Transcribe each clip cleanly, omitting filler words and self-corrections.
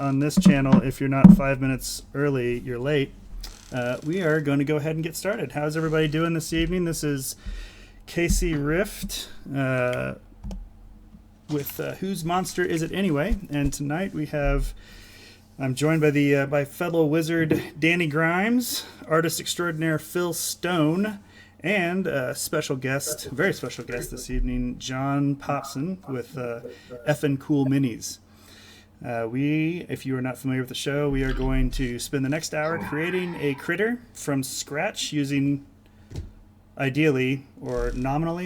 on this channel, if you're not 5 minutes early, you're late. We are going to go ahead and get started. How's everybody doing this evening? This is Casey Rift with Whose Monster Is It Anyway? And tonight I'm joined by fellow wizard Danny Grimes, artist extraordinaire Phil Stone, and a special guest, very special guest this evening, John Popson with Effin Cool Minis. If you are not familiar with the show, we are going to spend the next hour creating a critter from scratch using, ideally, or nominally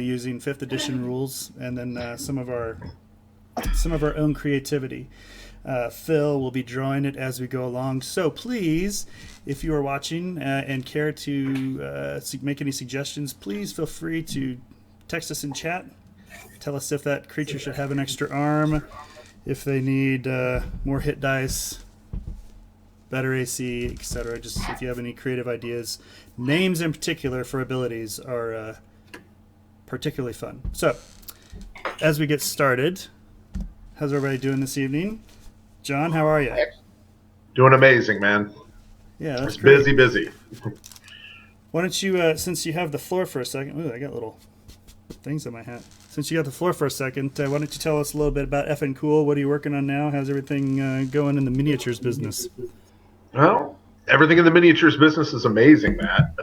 using 5th edition rules, and then some of our own creativity. Phil will be drawing it as we go along. So please, if you are watching and care to make any suggestions, please feel free to text us in chat. Tell us if that creature should have an extra arm, if they need more hit dice, better AC, etc. Just if you have any creative ideas. Names in particular for abilities are particularly fun. So, as we get started, how's everybody doing this evening? John, how are you? Doing amazing, man. Yeah, that's great. Busy. Why don't you, since you have the floor for a second, ooh, I got little things in my hat. Since you got the floor for a second, why don't you tell us a little bit about Effin Cool? What are you working on now? How's everything going in the miniatures business? Well, everything in the miniatures business is amazing, Matt.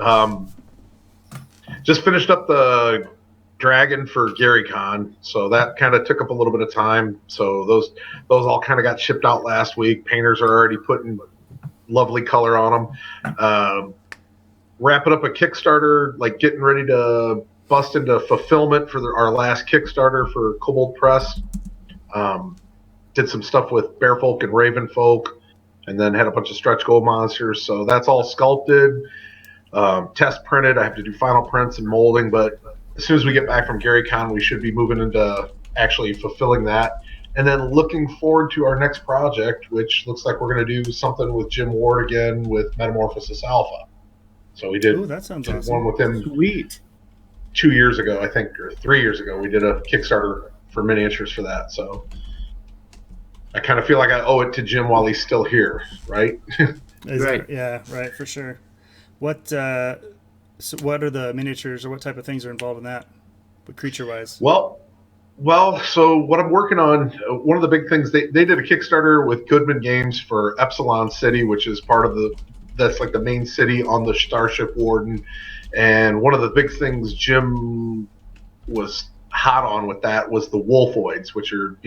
Just finished up the Dragon for GaryCon, so that kind of took up a little bit of time. So those all kind of got shipped out last week. Painters are already putting lovely color on them. Wrapping up a Kickstarter, like getting ready to bust into fulfillment for our last Kickstarter for Kobold Press. Did some stuff with Bearfolk and Ravenfolk, and then had a bunch of stretch goal monsters. So that's all sculpted, test printed. I have to do final prints and molding, but as soon as we get back from GaryCon, we should be moving into actually fulfilling that. And then looking forward to our next project, which looks like we're going to do something with Jim Ward again with Metamorphosis Alpha. So we did, that sounds awesome. One with him. Sweet. 2 years ago, I think, or 3 years ago, we did a Kickstarter for miniatures for that. So I kind of feel like I owe it to Jim while he's still here, right? Right. Yeah, right, for sure. So what are the miniatures, or what type of things are involved in that, creature-wise? Well, so what I'm working on, one of the big things, they did a Kickstarter with Goodman Games for Epsilon City, which is part of that's like the main city on the Starship Warden. And one of the big things Jim was hot on with that was the Wolfoids, which are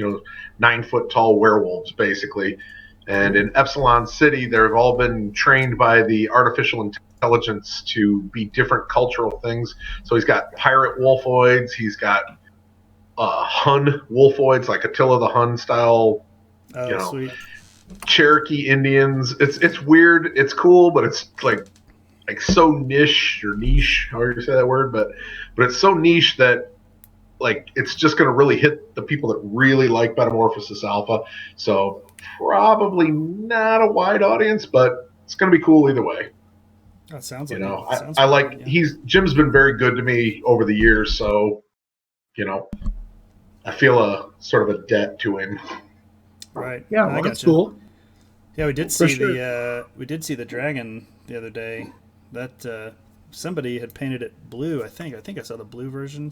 9-foot tall werewolves, basically. And in Epsilon City, they've all been trained by the artificial intelligence to be different cultural things. So he's got pirate Wolfoids, he's got Hun Wolfoids, like Attila the Hun style, Sweet. Cherokee Indians. It's weird, it's cool, but it's like so niche, however you say that word, but it's so niche that like it's just going to really hit the people that really like Metamorphosis Alpha. So probably not a wide audience, but it's going to be cool either way. That sounds like I like Jim's been very good to me over the years, so I feel a sort of a debt to him. Right. Yeah, well, that's cool. Yeah, we did see the dragon the other day. That somebody had painted it blue. I think I saw the blue version.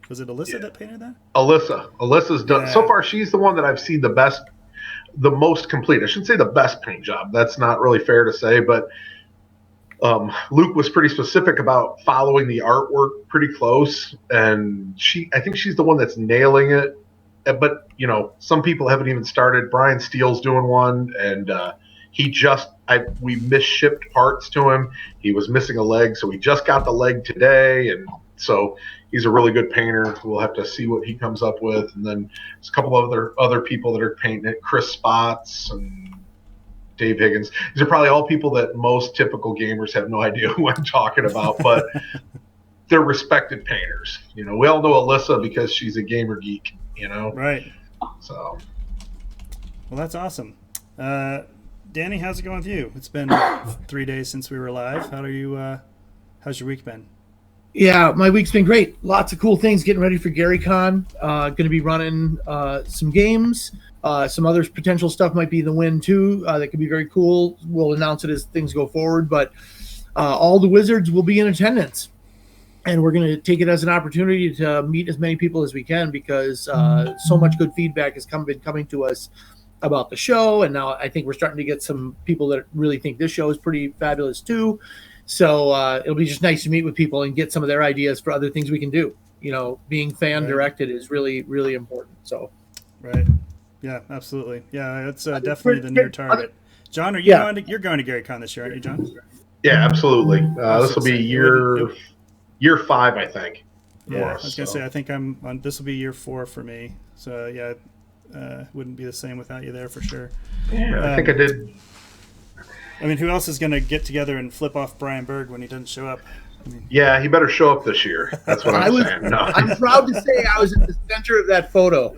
Was it Alyssa that painted that? Alyssa's done. Yeah. So far, she's the one that I've seen the most complete. I shouldn't say the best paint job. That's not really fair to say, but Luke was pretty specific about following the artwork pretty close, and I think she's the one that's nailing it. But some people haven't even started. Brian Steele's doing one, and we misshipped parts to him. He was missing a leg, so we just got the leg today, and so he's a really good painter. We'll have to see what he comes up with, and then there's a couple of other people that are painting it. Chris Spots and Dave Higgins. These are probably all people that most typical gamers have no idea who I'm talking about, but they're respected painters. We all know Alyssa because she's a gamer geek. Right. So. Well, that's awesome. Danny, how's it going with you? It's been 3 days since we were live. How are you? How's your week been? Yeah, my week's been great. Lots of cool things. Getting ready for GaryCon. Going to be running some games. Some other potential stuff might be in the wind too. That could be very cool. We'll announce it as things go forward. But all the wizards will be in attendance, and we're going to take it as an opportunity to meet as many people as we can, because so much good feedback has been coming to us about the show, and now I think we're starting to get some people that really think this show is pretty fabulous too. So it'll be just nice to meet with people and get some of their ideas for other things we can do. Being fan directed is really, really important. So, right. Yeah, absolutely. Yeah, that's definitely the near target. John, are you you're going to GaryCon this year, aren't you, John? Yeah, absolutely. This will be year 5, I think. Yeah, I was going to say, I think this will be year 4 for me. So, yeah, wouldn't be the same without you there for sure. Yeah, I think I did. I mean, who else is going to get together and flip off Brian Berg when he doesn't show up? Yeah, he better show up this year. That's what I'm saying. No. I'm proud to say I was at the center of that photo.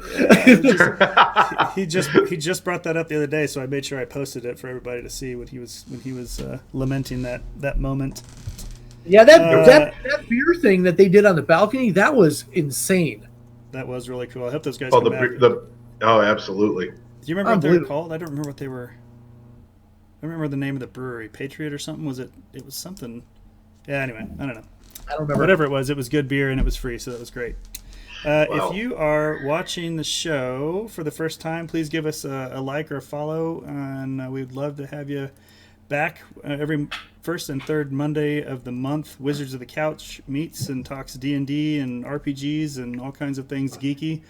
He just brought that up the other day, so I made sure I posted it for everybody to see when he was lamenting that moment. Yeah, that beer thing that they did on the balcony, that was insane. That was really cool. I hope those guys come back. Absolutely. Do you remember what they were called? I don't remember what they were. I remember the name of the brewery, Patriot or something. It was something. Yeah, anyway, I don't know. I don't remember. Whatever it was good beer and it was free, so that was great. Wow. If you are watching the show for the first time, please give us a like or a follow, and we'd love to have you back every first and third Monday of the month. Wizards of the Couch meets and talks D&D and RPGs and all kinds of things geeky.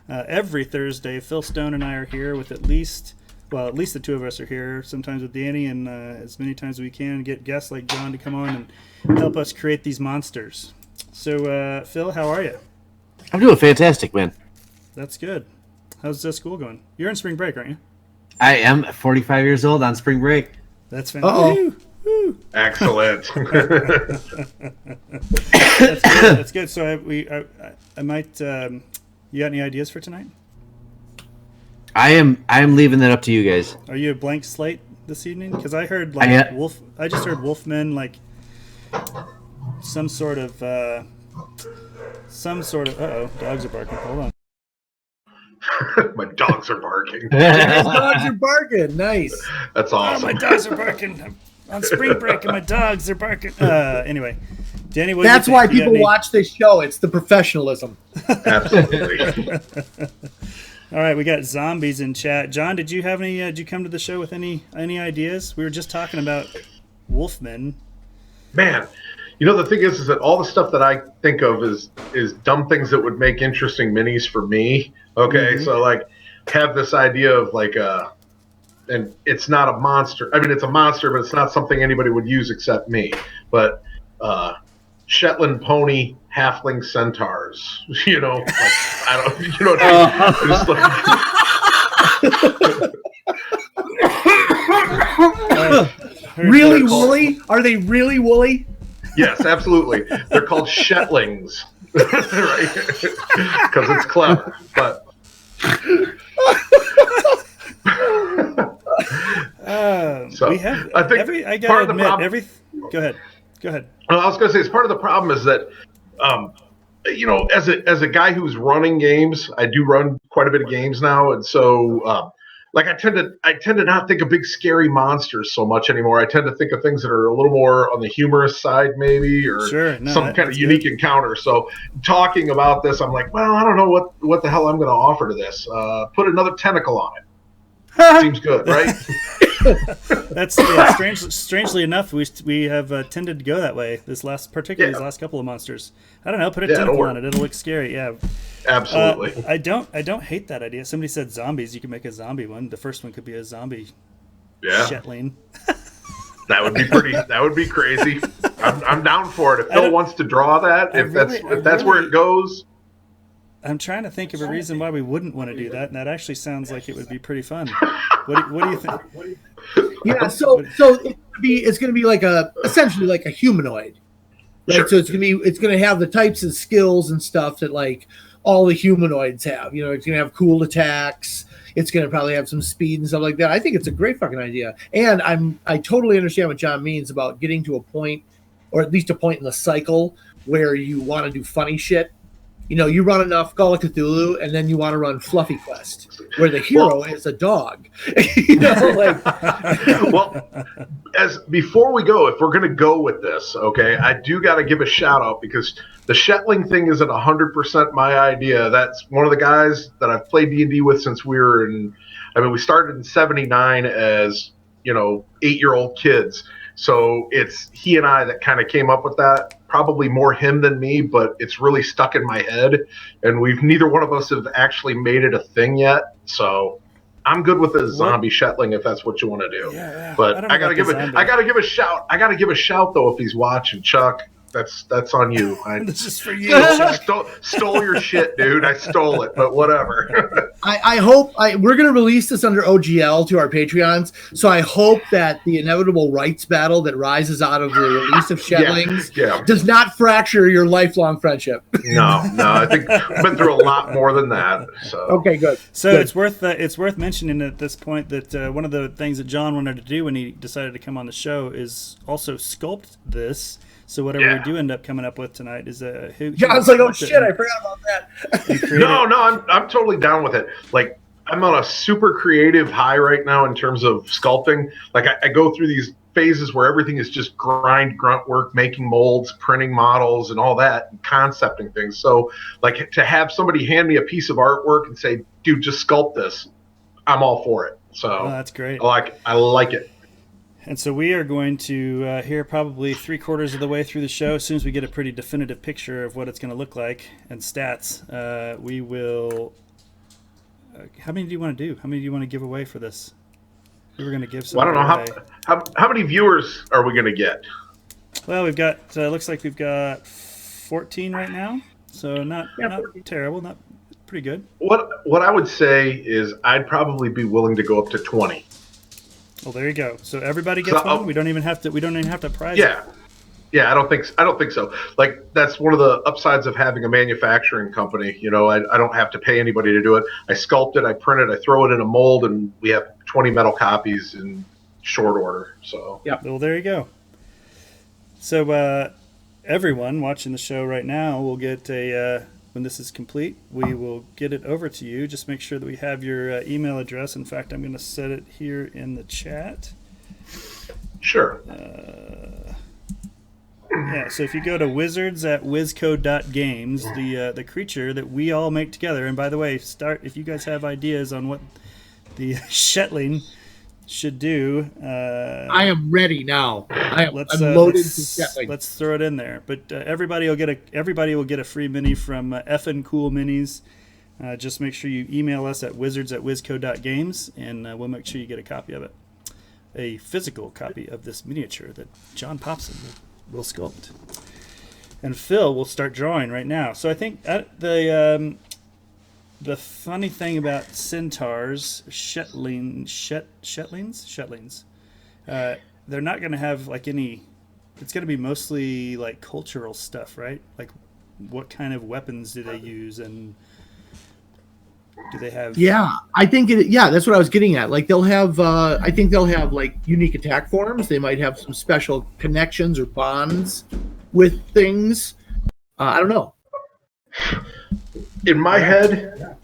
Every Thursday, Phil Stone and I are here with at least the two of us are here, sometimes with Danny, and as many times as we can, get guests like John to come on and help us create these monsters. So, Phil, how are you? I'm doing fantastic, man. That's good. How's school going? You're on spring break, aren't you? I am 45 years old on spring break. That's fantastic. Excellent. That's good. So I might. You got any ideas for tonight? I'm leaving that up to you guys. Are you a blank slate this evening? Because I heard Wolf. I just heard Wolfmen, like some sort of. Dogs are barking. Hold on. My dogs are barking. Dogs are barking. Nice. That's awesome. Oh, my dogs are barking. I'm on spring break and my dogs are barking. Anyway, Danny, that's why people watch this show. It's the professionalism. Absolutely. All right, we got zombies in chat. John, did you have any? Did you come to the show with any ideas? We were just talking about Wolfmen. Man, the thing is that all the stuff that I think of is dumb things that would make interesting minis for me. Okay, so have this idea of and it's not a monster. I mean, it's a monster, but it's not something anybody would use except me. But Shetland pony halfling centaurs. I don't. You know what I mean? Really woolly? Are they really woolly? Yes, absolutely. They're called Shetlings, right? Because it's clever. But so we have. I think I gotta admit, Go ahead. I was going to say, it's part of the problem is that, as a guy who's running games, I do run quite a bit of games now, and so I tend to not think of big scary monsters so much anymore. I tend to think of things that are a little more on the humorous side, maybe, or some kind of unique encounter. So talking about this, I'm like, well, I don't know what the hell I'm going to offer to this. Put another tentacle on it. Seems good, right? That's strangely enough, we have tended to go that way. Particularly these last couple of monsters. I don't know. Put a tentacle on it; it'll look scary. Yeah, absolutely. I don't hate that idea. Somebody said zombies. You can make a zombie one. The first one could be a zombie. Yeah, Shetling. That would be pretty. That would be crazy. I'm down for it. If Phil wants to draw that, if that's where it goes. I'm trying to think of a reason why we wouldn't want to do that, and that actually sounds like it would be pretty fun. What do you think? Yeah, so it's going to be essentially like a humanoid, right? Sure. So it's going to have the types of skills and stuff that all the humanoids have. It's going to have cool attacks. It's going to probably have some speed and stuff like that. I think it's a great fucking idea, and I totally understand what John means about getting to a point, or at least a point in the cycle where you want to do funny shit. you run enough Call of Cthulhu, and then you want to run Fluffy Quest, where the hero is a dog. Well, before we go, if we're going to go with this, okay, I do got to give a shout out because the Shetling thing isn't 100% my idea. That's one of the guys that I've played D&D with since we started in '79 as 8-year-old kids. So it's he and I that kind of came up with that. Probably more him than me, but it's really stuck in my head. And neither one of us have actually made it a thing yet. So I'm good with the zombie Shetling if that's what you want to do. Yeah. But I gotta give a shout. I gotta give a shout though if he's watching, Chuck. That's on you. This is for you. Chuck. Stole your shit, dude. I stole it, but whatever. I hope we're going to release this under OGL to our Patreons. So I hope that the inevitable rights battle that rises out of the release of Shetlings does not fracture your lifelong friendship. No. I think we've been through a lot more than that. So okay, good. So good. It's worth mentioning at this point that one of the things that John wanted to do when he decided to come on the show is also sculpt this. So whatever we do end up coming up with tonight is John's like, oh shit, I forgot about that. No, I'm totally down with it. Like I'm on a super creative high right now in terms of sculpting. Like I go through these phases where everything is just grunt work, making molds, printing models, and all that, and concepting things. So like to have somebody hand me a piece of artwork and say, dude, just sculpt this, I'm all for it. So that's great. I like it. And so we are going to hear probably 3/4 of the way through the show. As soon as we get a pretty definitive picture of what it's going to look like and stats, we will. How many do you want to do? How many do you want to give away for this? We were going to give some. Well, I don't know how many viewers are we going to get. Well, we've got. Looks like we've got 14 right now, so not terrible, not pretty good. What I would say is I'd probably be willing to go up to 20. Well, there you go. So everybody gets one. We don't even have to prize it. Yeah. I don't think so. Like that's one of the upsides of having a manufacturing company. I don't have to pay anybody to do it. I sculpt it, I print it, I throw it in a mold, and we have 20 metal copies in short order. So yeah. Well, there you go. So everyone watching the show right now will get when this is complete, we will get it over to you. Just make sure that we have your email address. In fact, I'm going to set it here in the chat. Sure. So if you go to wizards@wizcode.games, the creature that we all make together, and by the way, if you guys have ideas on what the Shetling should do. I am ready now. I'm loaded to Shetling. Let's throw it in there. But everybody will get a free mini from Effin Cool Minis. Just make sure you email us at wizards@wizcode.games, and we'll make sure you get a copy of it. A physical copy of this miniature that John Popson will sculpt. And Phil will start drawing right now. So I think the funny thing about centaurs, Shetlings, they're not going to have like any. It's going to be mostly like cultural stuff, right? Like, what kind of weapons do they use, and do they have? Yeah, I think that's what I was getting at. Like they'll have, I think they'll have like unique attack forms. They might have some special connections or bonds with things. I don't know. In my head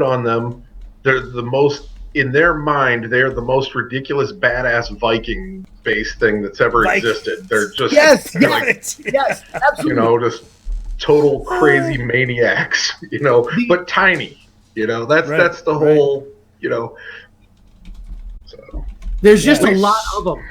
on them, they're the most, in their mind, they're the most ridiculous badass Viking based thing that's ever existed. They're just yes, absolutely. Just total crazy maniacs, but tiny. That's the whole, So there's just a lot of them.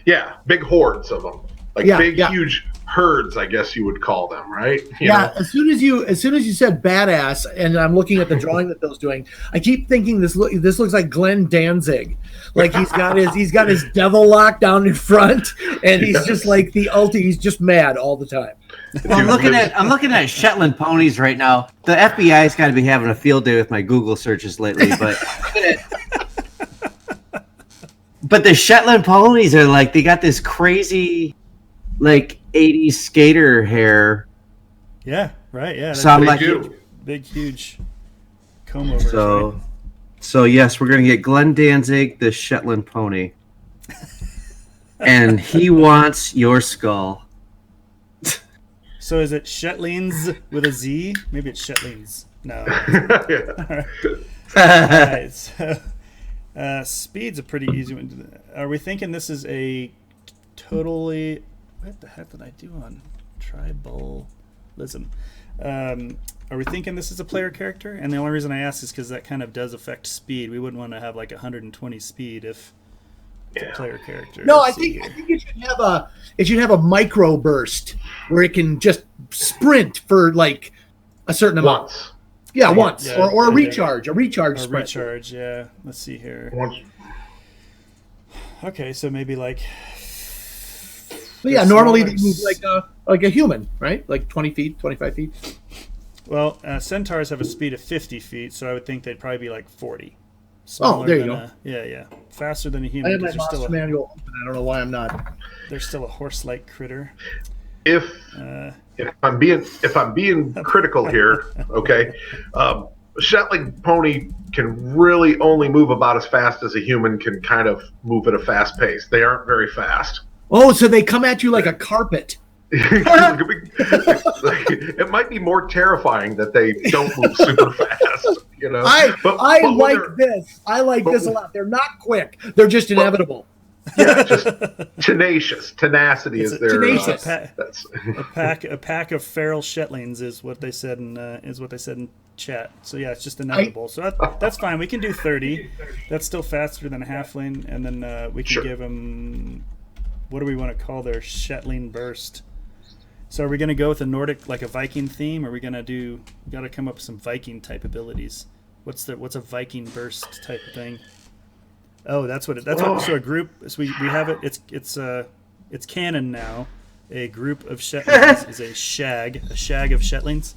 Yeah, big hordes of them, huge herds, I guess you would call them, right? You know? As soon as you said badass, and I'm looking at the drawing that Bill's doing, I keep thinking this looks like Glenn Danzig. Like he's got his devil lock down in front, and he's just like he's just mad all the time. Well, I'm looking at Shetland ponies right now. The FBI's got to be having a field day with my Google searches lately, but the Shetland ponies are like, they got this crazy like 80s skater hair. Yeah, right. Yeah. So I'm like, big, huge comb over. So yes, we're gonna get Glenn Danzig, the Shetland pony, and he wants your skull. So is it Shetlings with a Z? Maybe it's Shetlings. No. All right. So, speed's a pretty easy one. Are we thinking this is a totally... What the heck did I do on tribalism? Are we thinking this is a player character? And the only reason I ask is because that kind of does affect speed. We wouldn't want to have like 120 speed if it's a player character. No, I think it should have a micro burst where it can just sprint for like a certain amount. Once. Yeah, once. Yeah, or a recharge. A recharge sprint. Recharge, yeah. Let's see here. Once. Okay, so maybe like... But yeah, normally they move like a human, right? Like 20 feet, 25 feet. Well, centaurs have a speed of 50 feet, so I would think they'd probably be like 40. Oh, there you go. Yeah. Faster than a human. I have my monster manual open. I don't know why I'm not. They're still a horse-like critter. If I'm being critical here, okay, Shetling pony can really only move about as fast as a human can kind of move at a fast pace. They aren't very fast. Oh, so they come at you like a carpet. It might be more terrifying that they don't move super fast, you know. I like this a lot. They're not quick. They're just inevitable. Yeah, just tenacious. Tenacity is their tenacious. A pack of feral Shetlings is what they said in chat. So yeah, it's just inevitable. So that's fine. We can do 30. That's still faster than a halfling, and then we can give them. What do we want to call their Shetling burst? So are we going to go with a Nordic, like a Viking theme? Or are we going to do... We got to come up with some Viking type abilities. What's a Viking burst type of thing? Oh, that's what. So a group. So we have it. It's canon now. A group of Shetlings is a shag of Shetlings.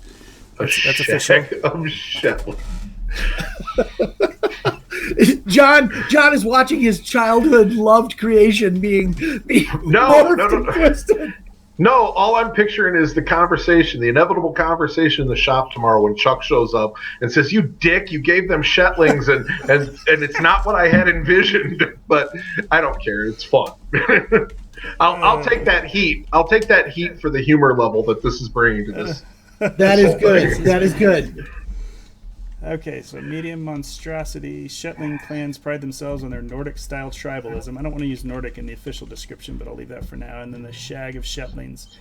That's official. Of Shetling. John is watching his childhood loved creation being No. twisted. No, all I'm picturing is the inevitable conversation in the shop tomorrow when Chuck shows up and says, "You dick, you gave them Shetlings and it's not what I had envisioned." But I don't care. It's fun. I'll take that heat. I'll take that heat for the humor level that this is bringing to this. That is good. That is good. Okay, so medium monstrosity. Shetling clans pride themselves on their Nordic-style tribalism. I don't want to use Nordic in the official description, but I'll leave that for now. And then the shag of Shetlings.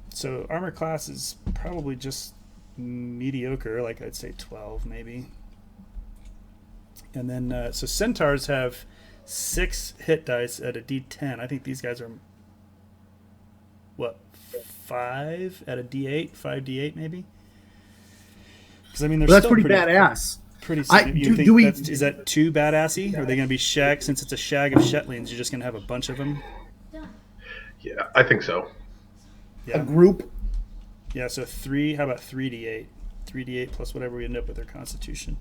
So armor class is probably just mediocre, like I'd say 12 maybe. And then, so centaurs have 6 hit dice at a D10. I think these guys are, 5 at a D8? 5D8 maybe? Because I mean, that's pretty badass. Is that too badassy? Are they going to be shag? Since it's a shag of Shetlings, you're just going to have a bunch of them. Yeah, I think so. Yeah. A group. Yeah. So 3. How about 3D8? 3D8 plus whatever we end up with their Constitution.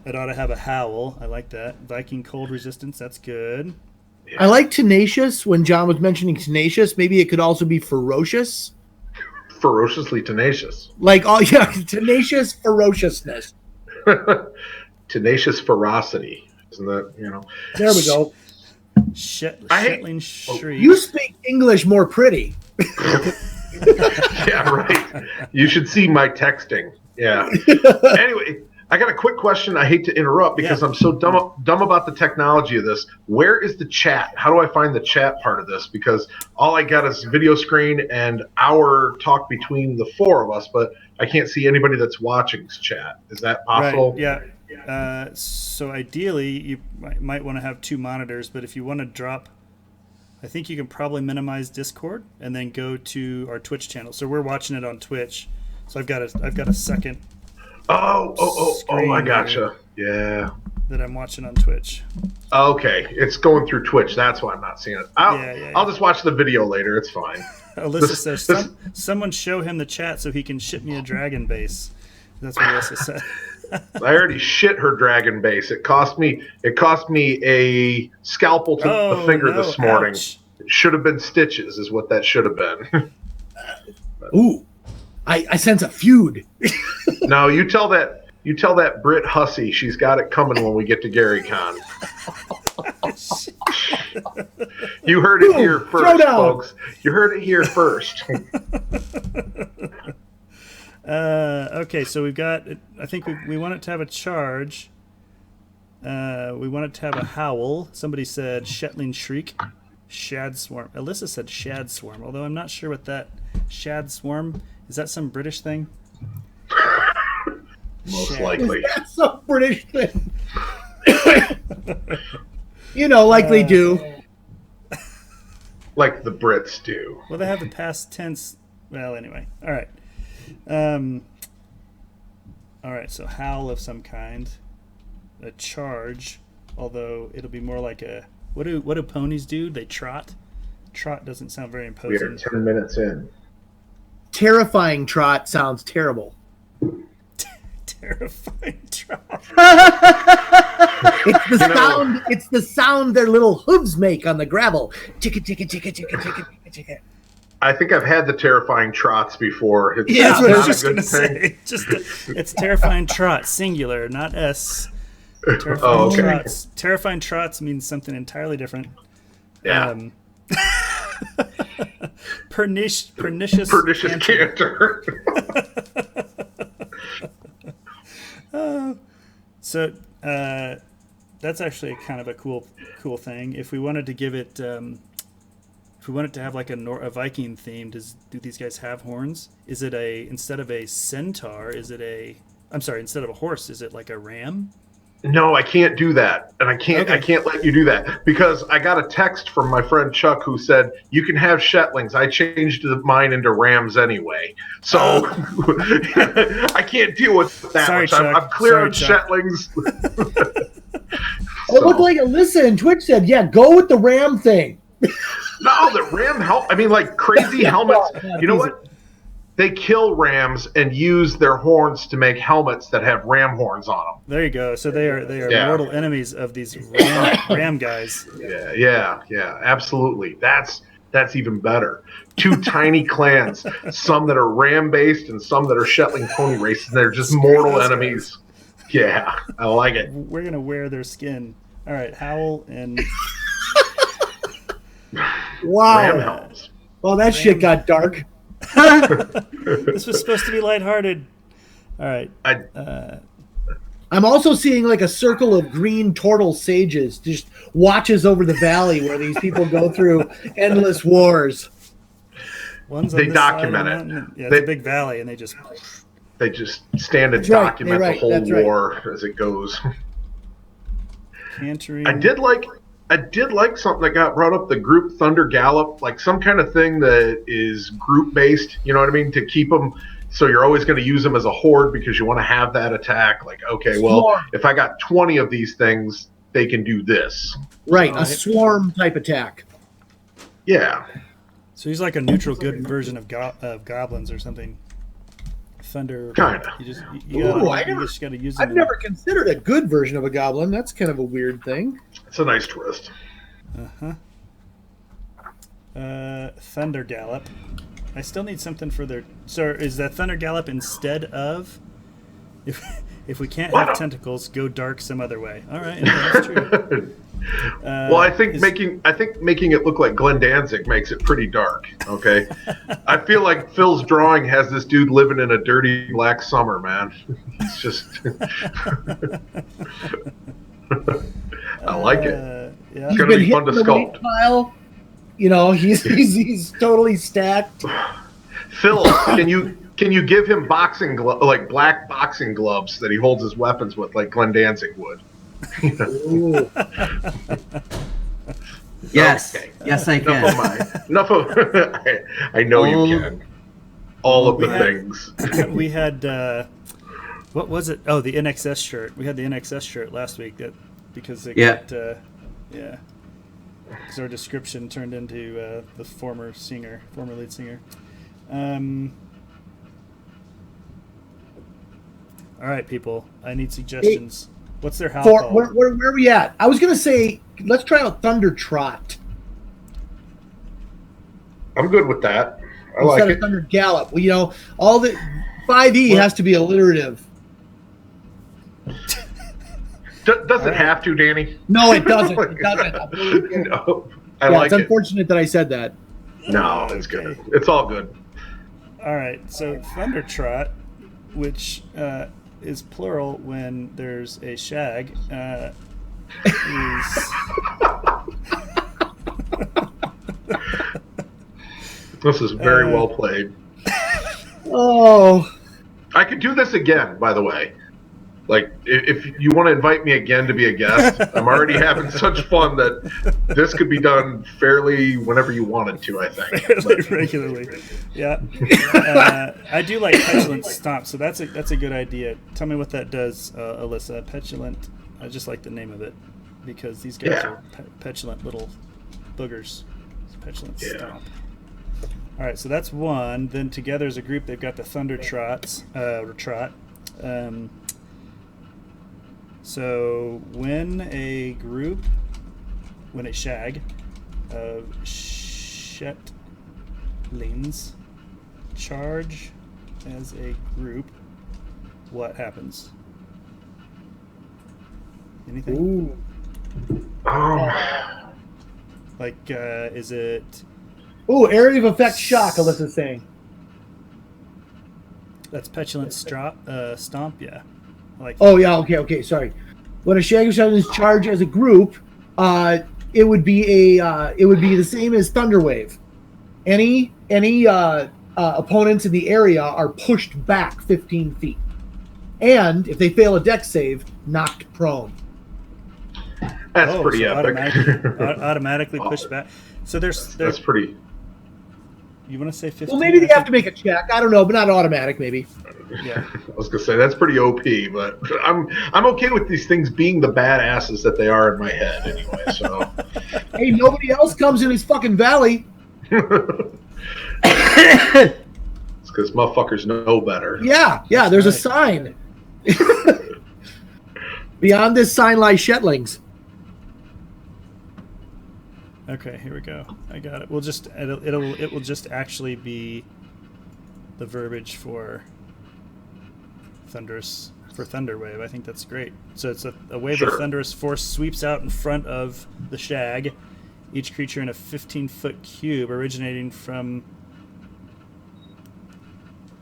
It ought to have a howl. I like that. Viking cold resistance. That's good. Yeah. I like tenacious. When John was mentioning tenacious, maybe it could also be ferocious. Ferociously tenacious. Tenacious ferociousness. Tenacious ferocity. Isn't that, you know? There we go. Shetling shriek. You speak English more pretty. Yeah, right. You should see my texting. Yeah. Anyway, I got a quick question. I hate to interrupt because I'm so dumb about the technology of this. Where is the chat? How do I find the chat part of this? Because all I got is video screen and our talk between the 4 of us, but I can't see anybody that's watching's chat. Is that possible? Right, yeah. So ideally, you might want to have 2 monitors, but if you want to drop, I think you can probably minimize Discord and then go to our Twitch channel. So we're watching it on Twitch. So I've got a second. Oh, I gotcha. Yeah. That I'm watching on Twitch. Okay. It's going through Twitch. That's why I'm not seeing it. I'll just watch the video later. It's fine. Alyssa says, someone show him the chat so he can ship me a dragon base. That's what Alyssa said. I already shit her dragon base. It cost me a scalpel to the finger this morning. Ouch. It should have been stitches is what that should have been. Ooh. I sense a feud. No, you tell that Brit hussy she's got it coming when we get to GaryCon. You heard it here first, Throwdown. folks. You heard it here first. Okay, so we've got. I think we want it to have a charge. We want it to have a howl. Somebody said Shetling shriek, shad swarm. Alyssa said shad swarm, although I'm not sure what that shad swarm is. That some British thing? Most likely. That's some British thing. Like they do. Like the Brits do. Well, they have the past tense. Well, anyway. All right. All right, so howl of some kind. A charge, although it'll be more like a... What do ponies do? They trot? Trot doesn't sound very We are imposing. 10 minutes in. Terrifying trot sounds terrible. Terrifying trot. It's the sound. It's the sound their little hooves make on the gravel. Chicka chicka chicka chicka chicka chicka chicka. I think I've had the terrifying trots before. It's Yeah, That's what I was not a just good going to say. It's terrifying trot, singular, not S. Terrifying Oh, okay. trots. Terrifying trots means something entirely different. Yeah. Pernicious canter. So that's actually kind of a cool thing. If we wanted to give it, if we wanted to have like a Viking theme, do these guys have horns? Is it instead of a centaur? Instead of a horse, is it like a ram? No, I can't do that, and I can't. Okay. I can't let you do that because I got a text from my friend Chuck who said you can have Shetlings. I changed mine into rams anyway, so I can't deal with that. Sorry, much. Chuck. I'm clear on Sorry, Chuck. Shetlings. It looked like Alyssa and Twitch said, "Yeah, go with the ram thing." No, the ram help. I mean, like crazy helmets. You know what? They kill rams and use their horns to make helmets that have ram horns on them. There you go. So they are Yeah. mortal enemies of these ram guys. Yeah, absolutely. That's even better. Two tiny clans, some that are ram based and some that are Shetling pony races. They're just mortal those enemies. Yeah, I like it. We're gonna wear their skin. All right, howl and Wow. Ram helms. Well, that shit got dark. this was supposed to be lighthearted. All right. I'm also seeing like a circle of green turtle sages just watches over the valley where these people go through endless wars. One's on They this side of the document it. mountain. Yeah, it's a big valley, and they just stand and That's right, document you're the right, whole that's right. war as it goes. cantering. I did like something that got brought up, the group Thunder Gallop, like some kind of thing that is group based, you know what I mean, to keep them, so you're always going to use them as a horde because you want to have that attack. Like, okay, well, Swarm. if I got 20 of these things, they can do this. Right, a swarm type attack. Yeah. So he's like a neutral good version of goblins or something. Thunder. Kinda. You just got to use them. I've never considered a good version of a goblin. That's kind of a weird thing. It's a nice twist. Thunder Gallop. I still need something for their. So is that Thunder Gallop instead of? If we can't have tentacles, go dark some other way. All right, yeah, that's true. Well, I think making it look like Glenn Danzig makes it pretty dark. Okay, I feel like Phil's drawing has this dude living in a dirty black summer, man. It's just, I like it. Yeah. It's gonna be fun to hitting the weight sculpt. pile. You know, he's totally stacked. Phil, can you give him like black boxing gloves that he holds his weapons with, like Glenn Danzig would? Ooh. Yes. Okay. Yes, I can. I know you can. All of the We things. We had what was it? Oh, the NXS shirt. We had the NXS shirt last week because it got because our description turned into the former lead singer. All right, people. I need suggestions. What's their howl called? Where are we at? I was gonna say let's try out Thunder Trot. I'm good with that. I Instead like of it. Thunder Gallop. Well, you know, all the 5e has to be alliterative. Does it have to, Danny? No, it doesn't. It doesn't. I'm really kidding. No. I Yeah, like it's it. unfortunate that I said that. No, it's good. It's all good. All right, so thunder trot, which is plural when there's a shag, is... This is very well played. Oh, I could do this again, by the way. Like, if you want to invite me again to be a guest, I'm already having such fun that this could be done fairly whenever you wanted to, I think. fairly regularly. Yeah. I do like Petulant Stomp, so that's a good idea. Tell me what that does, Alyssa. Petulant, I just like the name of it, because these guys are petulant little boogers. Petulant Stomp. All right, so that's one. Then together as a group, they've got the Thunder Trots, or Trot. So when a shag of Shetlings charge as a group, what happens? Anything? ooh. Like, is it... Ooh, area of effect shock, Alyssa's saying. That's Petulant Stomp, yeah. Like, Oh yeah, okay, sorry. When a shag of Shetlings charge as a group, it would be the same as Thunder Wave. Any opponents in the area are pushed back 15 feet, and if they fail a dex save, knocked prone. That's pretty epic. Automatically pushed back. So That's pretty. You want to say 15? Well, maybe they have to make a check. I don't know, but not automatic. Maybe. Yeah. I was gonna say that's pretty OP, but I'm okay with these things being the badasses that they are in my head anyway. So, Hey, nobody else comes in this fucking valley. it's because motherfuckers know better. Yeah. There's a sign. Beyond this sign lies Shetlings. Okay, here we go. I got it. It will just actually be the verbiage for Thunder Wave. I think that's great. So it's a wave of thunderous force sweeps out in front of the shag. Each creature in a 15-foot cube originating from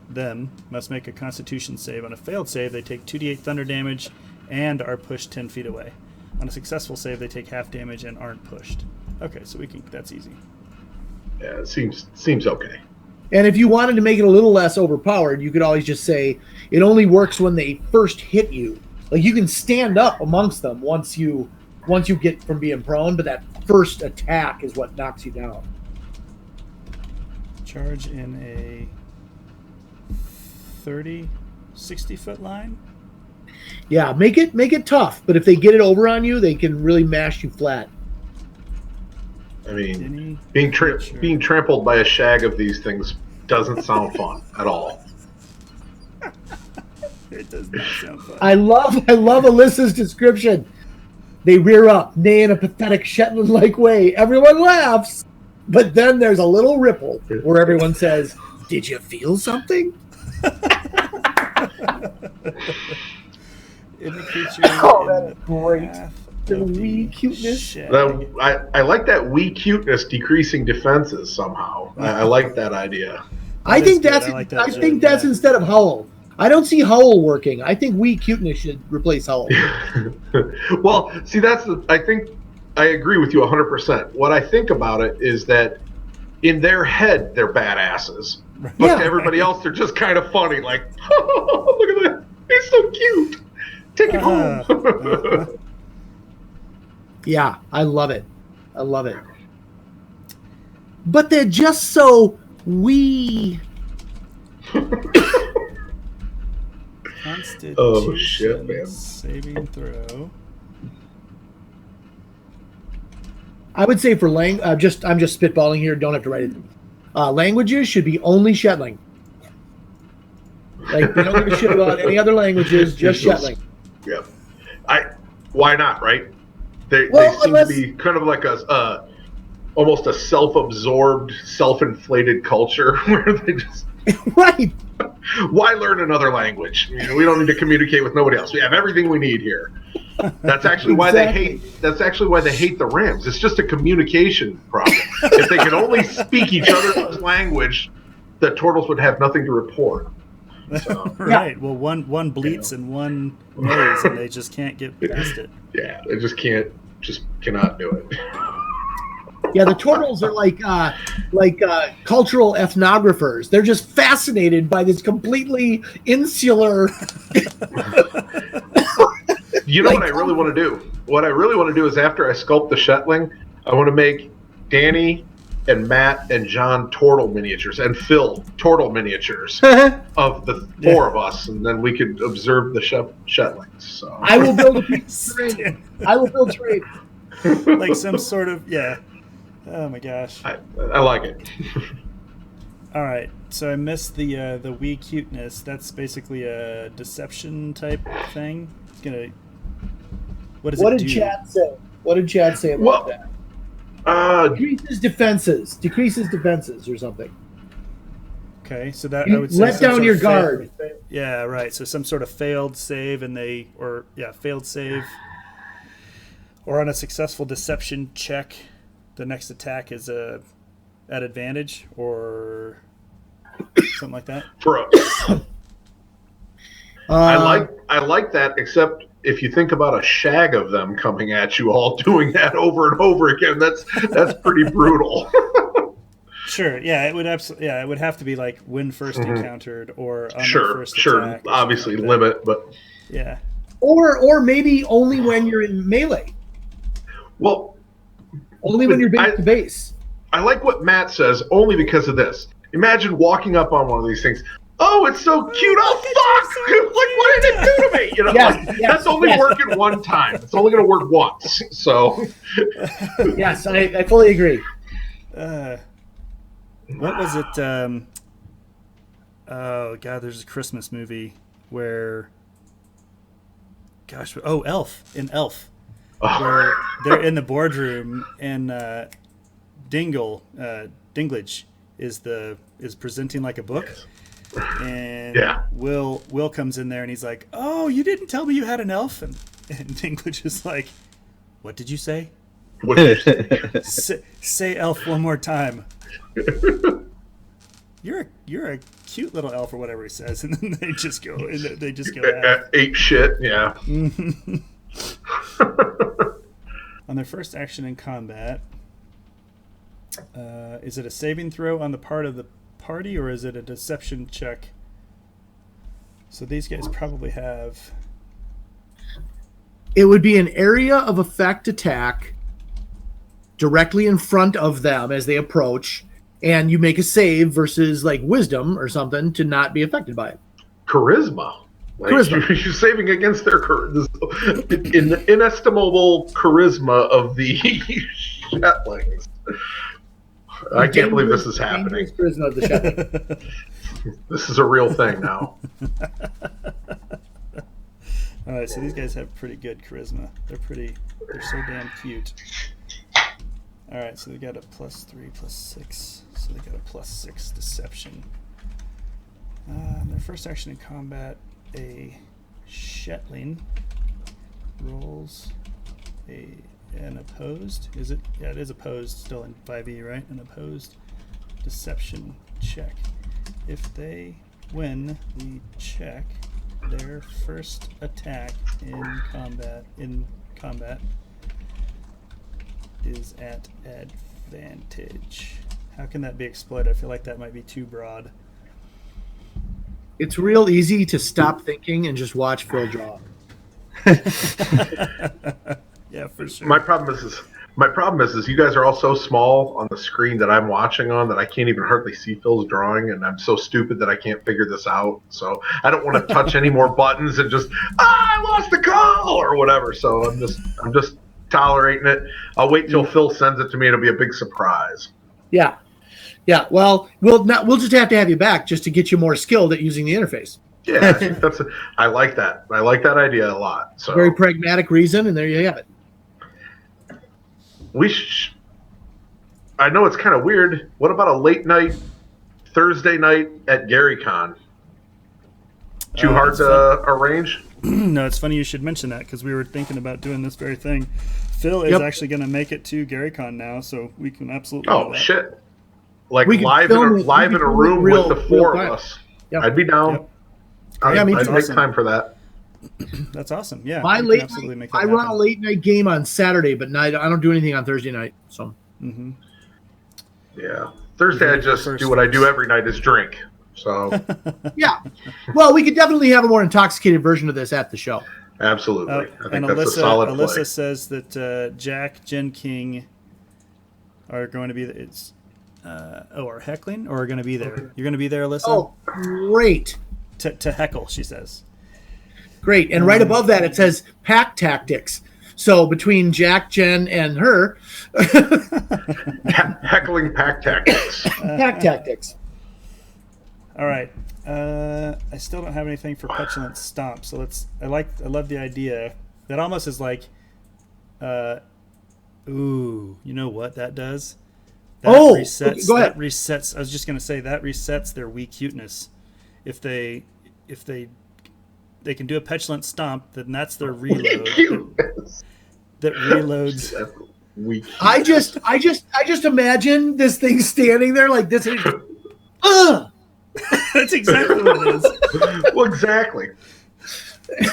them must make a Constitution save. On a failed save, they take 2d8 thunder damage and are pushed 10 feet away. On a successful save, they take half damage and aren't pushed. Okay, so that's easy. Yeah, it seems okay. And if you wanted to make it a little less overpowered, you could always just say it only works when they first hit you. Like, you can stand up amongst them once you get from being prone, but that first attack is what knocks you down. Charge in a 60-foot line? Yeah, make it tough, but if they get it over on you, they can really mash you flat. I mean, being trampled by a shag of these things doesn't sound fun at all. It does not sound fun. I love Alyssa's description. They rear up, neigh in a pathetic Shetland-like way. Everyone laughs, but then there's a little ripple where everyone says, "Did you feel something?" That's great. The wee cuteness. I like that wee cuteness decreasing defenses somehow. I like that idea. I think that's instead of Howl. I don't see Howl working. I think wee cuteness should replace Howl. Well, see, I think I agree with you 100%. What I think about it is that in their head, they're badasses. But to everybody else, they're just kind of funny. Like, oh, look at that. He's so cute. Take it home. Yeah, I love it. But they're just so wee. Constitution oh shit, man! Saving throw. I would say for I'm just spitballing here. Don't have to write it. Languages should be only Shetling. Like, they don't give a shit about any other languages, just Shetling. Yeah. Why not, right? They seem to be kind of like almost a self-absorbed, self-inflated culture where they just right. Why learn another language? We don't need to communicate with nobody else. We have everything we need here. That's actually why they hate. That's actually why they hate the Rams. It's just a communication problem. If they could only speak each other's language, the Turtles would have nothing to report. So, right. Well, one bleats and one neighs, and they just can't get past it. Yeah, they just cannot do it. Yeah, the Turtles are like cultural ethnographers. They're just fascinated by this completely insular. You know what I really want to do? What I really want to do is after I sculpt the Shetling, I want to make Danny and Matt and John turtle miniatures and Phil turtle miniatures of the four of us, and then we could observe the Shetlings. So I will build a piece of terrain. I will build terrain. Like some sort of Oh my gosh. I like it. All right, so I missed the Wii cuteness. That's basically a deception type thing. It's gonna. What does it do? What did Chad say? What did Chad say about that? Decreases defenses, or something. Okay, so that I would say let down your guard. Yeah, right. So some sort of failed save, failed save, or on a successful deception check, the next attack is at advantage, or something like that. I like that, except if you think about a shag of them coming at you, all doing that over and over again, that's pretty brutal. Sure, yeah, it would absolutely. Yeah, it would have to be like when first encountered, or on the first attack. Obviously limit, but yeah, or maybe only when you're in melee. Well, only when you're base to base. I like what Matt says only because of this. Imagine walking up on one of these things. Oh, it's so cute! Oh, fuck! Like, what did it do to me? You know, that's only working one time. It's only going to work once. So, yes, I fully agree. What was it? Oh God, there's a Christmas movie where, Elf in Elf, where they're in the boardroom and Dinklage is presenting like a book. And Will comes in there and he's like, "Oh, you didn't tell me you had an elf." And Dinklage is like, "What did you say? What did you say? Say elf one more time." You're a cute little elf, or whatever he says, and then they just go ape shit. Yeah. On their first action in combat, is it a saving throw on the part of the party, or is it a deception check? So these guys probably have. It would be an area of effect attack directly in front of them as they approach, and you make a save versus like wisdom or something to not be affected by it. Charisma. You're saving against their inestimable charisma of the Shetlings. I can't believe this is happening. This is a real thing now. All right, so these guys have pretty good charisma. They're so damn cute. All right, so they got a +3, +6. So they got a +6 deception. Their first action in combat, a Shetling rolls an opposed. Is it? Yeah, it is opposed. Still in 5e, right? An opposed deception check. If they win the check, their first attack in combat is at advantage. How can that be exploited? I feel like that might be too broad. It's real easy to stop thinking and just watch Phil draw. Yeah, for sure. My problem is you guys are all so small on the screen that I'm watching on that I can't even hardly see Phil's drawing, and I'm so stupid that I can't figure this out. So I don't want to touch any more buttons and just I lost the call or whatever. So I'm just tolerating it. I'll wait till Phil sends it to me. It'll be a big surprise. Yeah. Well, we'll just have to have you back just to get you more skilled at using the interface. Yeah, I like that. I like that idea a lot. So very pragmatic reason, and there you have it. I know it's kind of weird. What about a late night Thursday night at GaryCon? Too hard to arrange? No, it's funny you should mention that because we were thinking about doing this very thing. Phil is actually going to make it to GaryCon now, so we can absolutely. Oh do that. shit! Like We can live film in a room real- with the four real of time. us. Yep. I'd be down. Yep. I'd me make too. time for that. That's awesome. Yeah, My we can late absolutely night, make that I run a happen. late night game on Saturday, but I don't do anything on Thursday night. So Yeah. Thursday I just First do what I do things. every night is drink. So yeah, well, we could definitely have a more intoxicated version of this at the show. absolutely. I And think that's a solid Alyssa play. says that Jack, Jen King are going to be or heckling or are going to be there. You're going to be there, Alyssa. Oh, great. To heckle, she says. Great. And right above that, it says pack tactics. So between Jack, Jen, and her, Heckling pack tactics. pack tactics. All right. I still don't have anything for petulant stomp, so I love the idea. That almost is like, ooh, you know what that does? That resets. Go ahead. That resets. I was just gonna say that resets their weak cuteness. If they can do a petulant stomp, then that's their reload. that reloads. Weak. I just imagine this thing standing there like this. Ugh! That's exactly what it is. Well, exactly.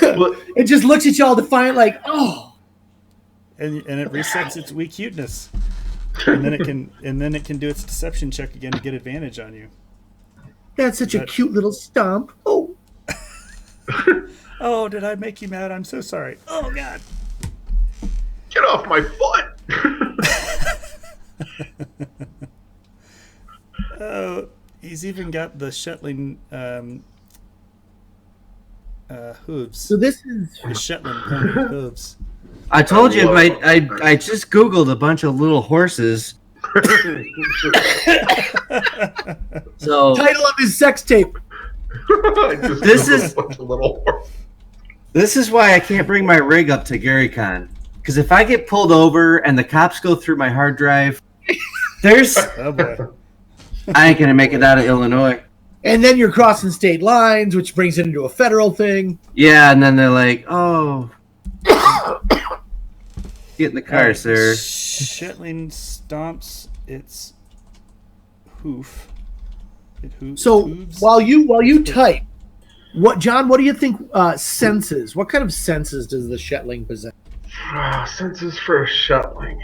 Well, It just looks at y'all defiant, like, oh. And it resets its weak cuteness. And then it can do its deception check again to get advantage on you. That's such a cute little stomp. Oh. Oh, did I make you mad? I'm so sorry. Oh God. get off my foot. Oh, he's even got the Shetling hooves. So this is The Shetland pony hooves. I told you, I just Googled a bunch of little horses. So title of his sex tape. This is- a bunch of little horse. this is why I can't bring my rig up to GaryCon. Because if I get pulled over and the cops go through my hard drive, Oh boy. I ain't gonna make it out of Illinois. And then you're crossing state lines, which brings it into a federal thing. Yeah, and then they're like, "Oh, get in the car, sir." Shetling stomps its hoof. So hooves. while you type, John, what do you think senses? What kind of senses does the Shetling possess? Senses for a Shetling.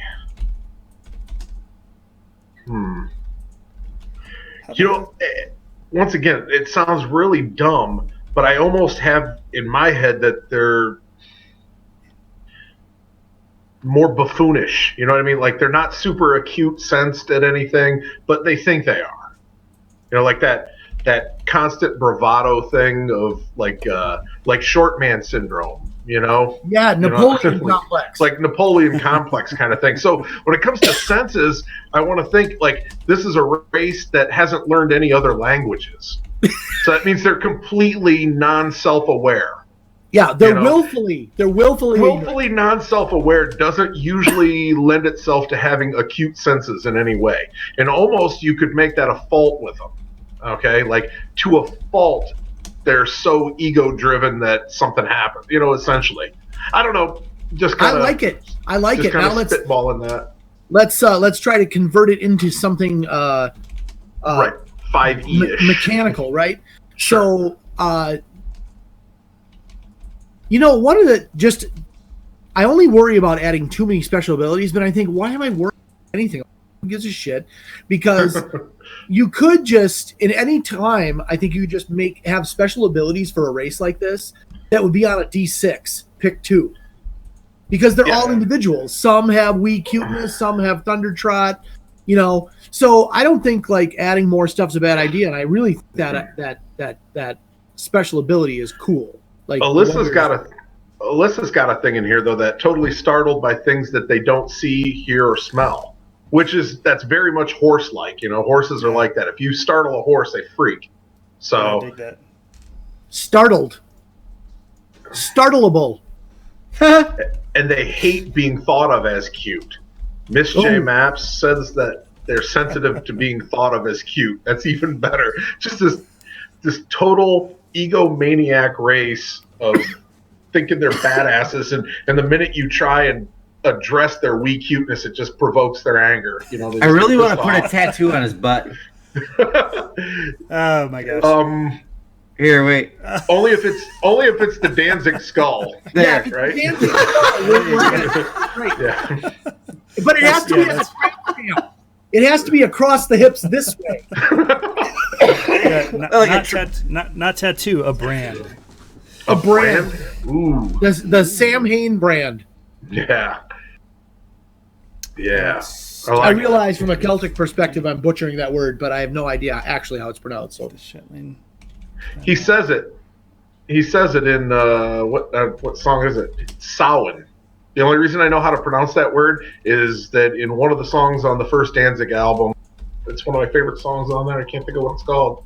You know, once again, it sounds really dumb, but I almost have in my head that they're more buffoonish. You know what I mean? Like they're not super acute sensed at anything, but they think they are. You know, like that constant bravado thing of like short man syndrome. You know? Yeah, Napoleon like, complex. like Napoleon complex kind of thing. So when it comes to senses, I want to think like this is a race that hasn't learned any other languages. So that means they're completely non-self-aware. Yeah, they're you know, willfully non-self-aware doesn't usually lend itself to having acute senses in any way. And almost you could make that a fault with them. Okay? Like to a fault, they're so ego-driven that something happens. You know, essentially. I don't know. Just kind I of like it. Now let's spitballing that. let's try to convert it into something Right. 5E-ish. mechanical, right? Sure. So one of the I only worry about adding too many special abilities, but I think, why am I worrying about anything? Who gives a shit? Because you could just, in any time, I think you could just have special abilities for a race like this that would be on a D6, pick 2. Because they're all individuals. Some have wee cuteness, some have thunder trot, So I don't think like adding more stuff's a bad idea, and I really think that special ability is cool. Like Alyssa's got a thing in here though that totally startled by things that they don't see, hear, or smell. That's very much horse-like. Horses are like that. If you startle a horse, they freak. So I dig that. Startleable. and they hate being thought of as cute. Miss J Maps says that they're sensitive to being thought of as cute. That's even better. Just this total egomaniac race of thinking they're badasses, and the minute you try and address their wee cuteness, it just provokes their anger. You know, I really want to put a tattoo on his butt. Oh my gosh. Here, wait. Only if it's the Danzig skull. There, Yeah, right? Danzig skull. Right. Yeah. But it has to be a stamp. It has to be across the hips this way. Not tattoo, a brand. A brand. Ooh. The Sam Hain brand. Yeah. Yeah. I realize from a Celtic perspective I'm butchering that word, but I have no idea actually how it's pronounced. So The Shetling. He says it. He says it in what song is it? Samhain. The only reason I know how to pronounce that word is that in one of the songs on the first Danzig album, it's one of my favorite songs on there. I can't think of what it's called.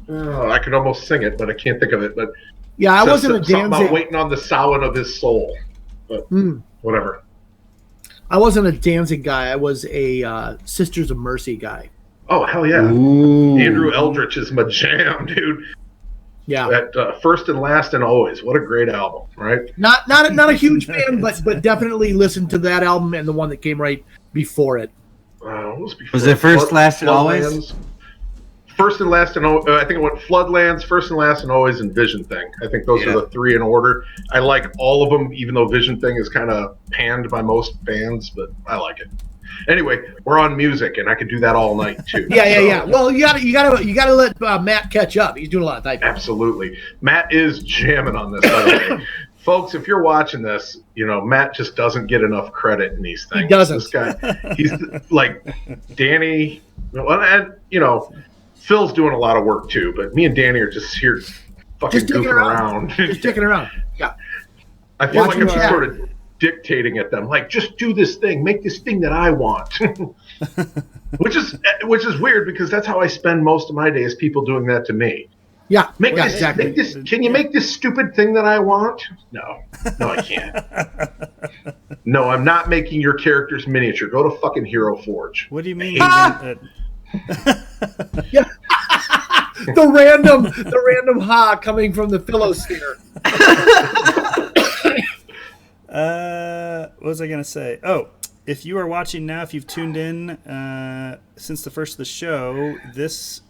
I could almost sing it, but I can't think of it. But yeah, I wasn't a something Danzig. about waiting on the Samhain of his soul. But whatever. I wasn't a Danzig guy. I was a Sisters of Mercy guy. Oh hell yeah! Ooh. Andrew Eldritch is my jam, dude. Yeah, That First and Last and Always. What a great album, right? not a huge fan, but definitely listened to that album and the one that came right before it. What was before? Was it First, Last, and Always? First and Last and I think it went Floodlands, First and Last and Always, and Vision Thing. I think those are the three in order. I like all of them, even though Vision Thing is kind of panned by most fans, but I like it. Anyway, we're on music, and I could do that all night too. Yeah. Well, you gotta let Matt catch up. He's doing a lot of typing. Absolutely, Matt is jamming on this. By the way, folks, if you're watching this, you know Matt just doesn't get enough credit in these things. He doesn't. This guy, he's like Danny, and you know. Phil's doing a lot of work too, but me and Danny are just here fucking goofing around. Just dicking around. Yeah. I feel like I'm just sort of dictating at them, like, just do this thing, make this thing that I want. which is weird because that's how I spend most of my day is people doing that to me. Yeah. Exactly. Can you make this stupid thing that I want? No, I can't. No, I'm not making your character's miniature. Go to fucking Hero Forge. What do you mean? Yeah. the random ha coming from the Philistine. What was I gonna say? Oh, if you are watching now, if you've tuned in since the first of the show, this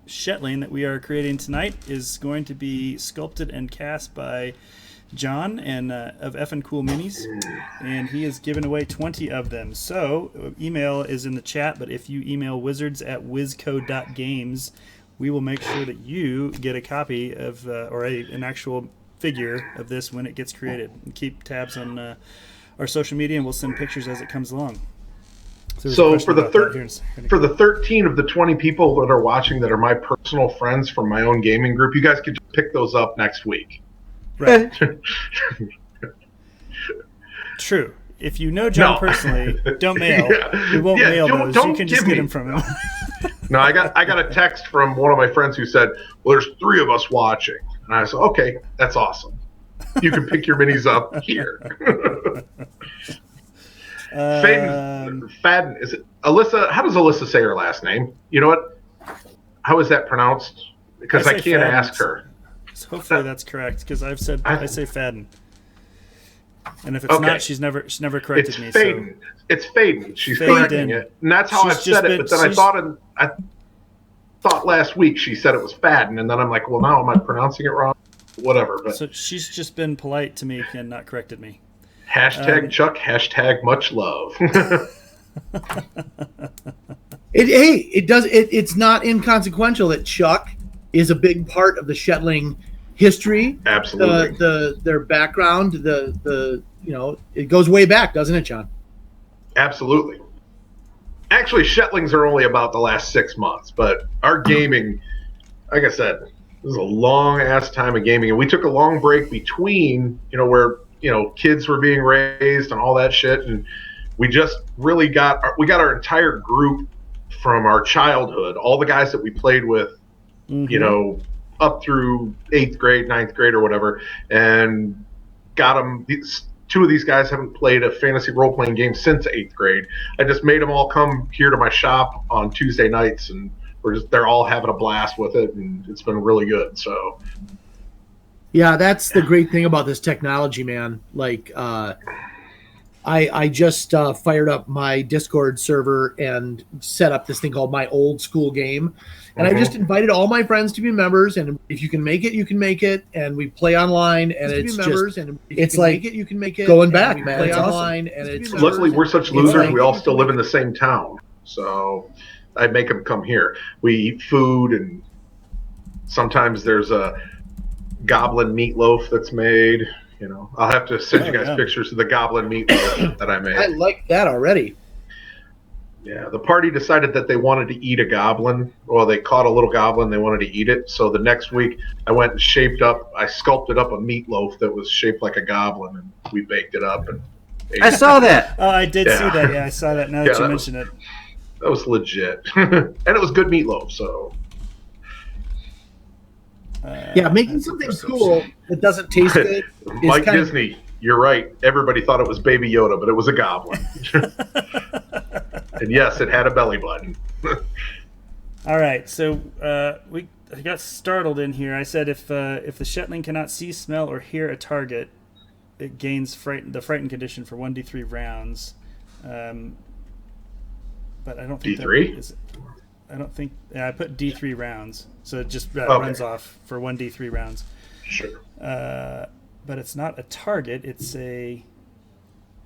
Shetling that we are creating tonight is going to be sculpted and cast by John and of Effin Cool Minis, and he has given away 20 of them. So email is in the chat, but if you email wizards@wizcode.games, we will make sure that you get a copy of an actual figure of this when it gets created. And keep tabs on our social media, and we'll send pictures as it comes along. So for the 13 of the 20 people that are watching that are my personal friends from my own gaming group, you guys could just pick those up next week. Right. True. If you know John personally, don't mail. We won't mail those. You can just get them from him. No, I got a text from one of my friends who said, "Well, there's 3 of us watching," and I said, "Okay, that's awesome. You can pick your minis up here." Fadden, is it Alyssa? How does Alyssa say her last name? You know what? How is that pronounced? Because I can't ask her. So hopefully that's correct, because I say Fadden, and if it's not, she's never corrected me. Faden. So. It's Faden. She's Faden. correcting it, and that's how I've said it. But then I thought last week she said it was Fadden, and then I'm like, well, now am I pronouncing it wrong? Whatever. But so she's just been polite to me and not corrected me. Hashtag Chuck. Hashtag much love. It's not inconsequential that Chuck is a big part of the Shetling history. Absolutely. Their background, it goes way back, doesn't it, John? Absolutely. Actually, Shetlings are only about the last 6 months, but our gaming, like I said, this is a long ass time of gaming, and we took a long break between, where kids were being raised and all that shit, and we just really got our entire group from our childhood, all the guys that we played with. Mm-hmm. Up through 8th grade, 9th grade, or whatever, and got them. 2 of these guys haven't played a fantasy role-playing game since 8th grade. I just made them all come here to my shop on Tuesday nights, and they're all having a blast with it, and it's been really good. So Yeah, that's the great thing about this technology, man. Like, I just fired up my Discord server and set up this thing called My Old School Game. And I just invited all my friends to be members. And if you can make it, you can make it. And we play online. And it's like you can make it, going back, man. Play online. And it's luckily we're such losers. We all still live in the same town. So I make them come here. We eat food, and sometimes there's a goblin meatloaf that's made. You know, I'll have to send you guys pictures of the goblin meatloaf that I made. I like that already. Yeah, the party decided that they wanted to eat a goblin. Well, they caught a little goblin. They wanted to eat it. So the next week, I went and I sculpted up a meatloaf that was shaped like a goblin, and we baked it up. And I saw that. Oh, I did see that. Yeah, I saw that now that you mentioned it. That was legit. And it was good meatloaf, so. Yeah, making something cool that doesn't taste good. Like Disney, you're right. Everybody thought it was Baby Yoda, but it was a goblin. And yes, it had a belly button. All right, so I got startled in here. I said if the Shetling cannot see, smell, or hear a target, it gains the frightened condition for 1d3 rounds. But I don't think D3? I don't think. Yeah, I put D3 rounds, so it just runs off for 1d3 rounds. Sure. But it's not a target. It's a.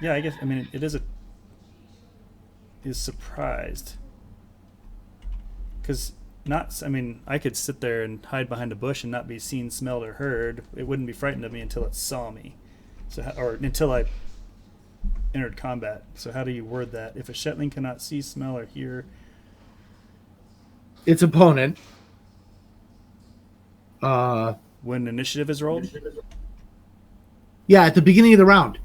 Yeah, I guess. I mean, it is surprised. Because not. I mean, I could sit there and hide behind a bush and not be seen, smelled, or heard. It wouldn't be frightened of me until it saw me, or until I entered combat. So how do you word that? If a Shetling cannot see, smell, or hear its opponent, when initiative is rolled? Yeah, at the beginning of the round.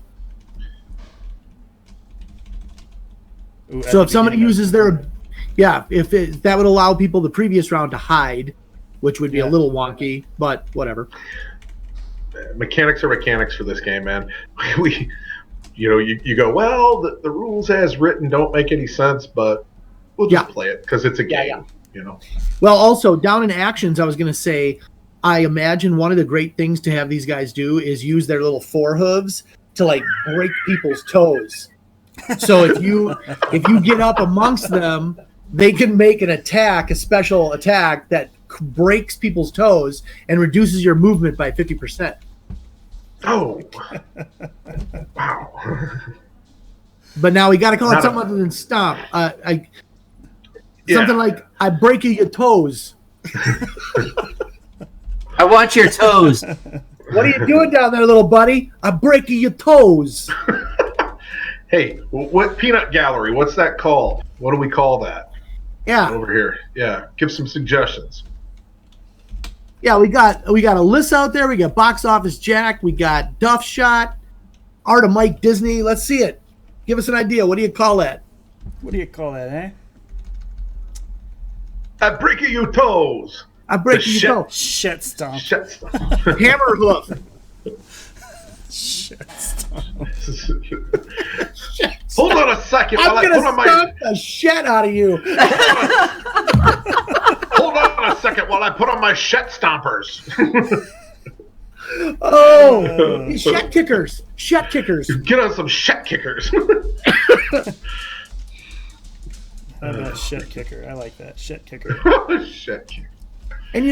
Ooh, so if somebody uses that would allow people the previous round to hide, which would be a little wonky, but whatever. Mechanics are mechanics for this game, man. You go, well, the rules as written don't make any sense, but we'll just play it because it's a game. Yeah. You know. Well, also down in actions, I was going to say, I imagine one of the great things to have these guys do is use their little forehooves to like break people's toes. So if you get up amongst them, they can make a special attack that breaks people's toes and reduces your movement by 50%. Oh, wow! But now we got to call it something other than stomp. Something like I break your toes. I want your toes. What are you doing down there, little buddy? I'm breaking your toes. Hey, what peanut gallery? What's that called? What do we call that? Yeah, over here. Yeah, give some suggestions. Yeah, we got Alyssa out there. We got Box Office Jack. We got Duff Shot. Art of Mike Disney. Let's see it. Give us an idea. What do you call that? What do you call that, eh? I'm breaking your toes. I'm breaking your toes. Shet stomp. Shet stomp. Hammer hoof. Shet stomp. Hold on a second. I'm going to stomp the shit out of you. Hold on a second while I put on my Shet stompers. Shet kickers. Shet kickers. Get on some Shet kickers. How about Shet kicker? I like that. Shet kicker. Shet kicker. And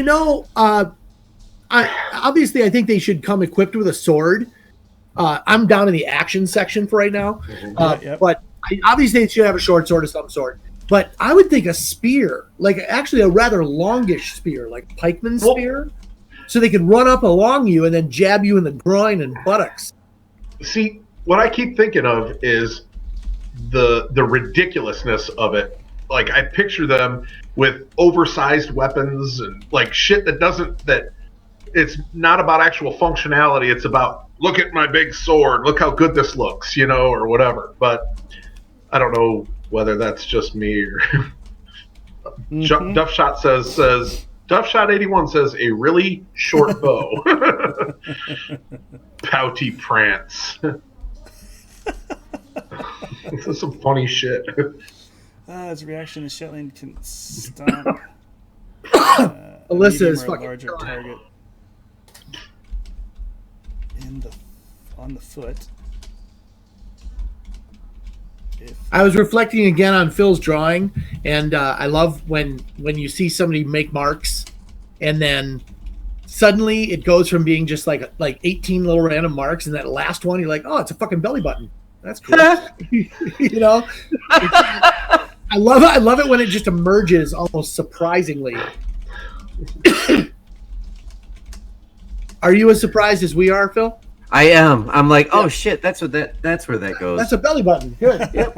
I think they should come equipped with a sword. I'm down in the action section for right now. But obviously they should have a short sword of some sort. But I would think a spear, like actually a rather longish spear, like pikeman spear, so they could run up along you and then jab you in the groin and buttocks. See, what I keep thinking of is the ridiculousness of it. Like I picture them with oversized weapons and like shit that it's not about actual functionality. It's about, look at my big sword, look how good this looks, or whatever. But I don't know whether that's just me or Duff Shot says Duff Shot 81 says a really short bow. Pouty prance. This is some funny shit. His reaction is Shetling can stomp. Alyssa medium is or fucking larger killing it. target on the foot. I was reflecting again on Phil's drawing, and I love when you see somebody make marks, and then suddenly it goes from being just like 18 little random marks, and that last one you're like, oh, it's a fucking belly button. That's cool. You know, I love it when it just emerges almost surprisingly. Are you as surprised as we are, Phil? I am. I'm like, oh shit, that's where that goes. That's a belly button. Good. Yep.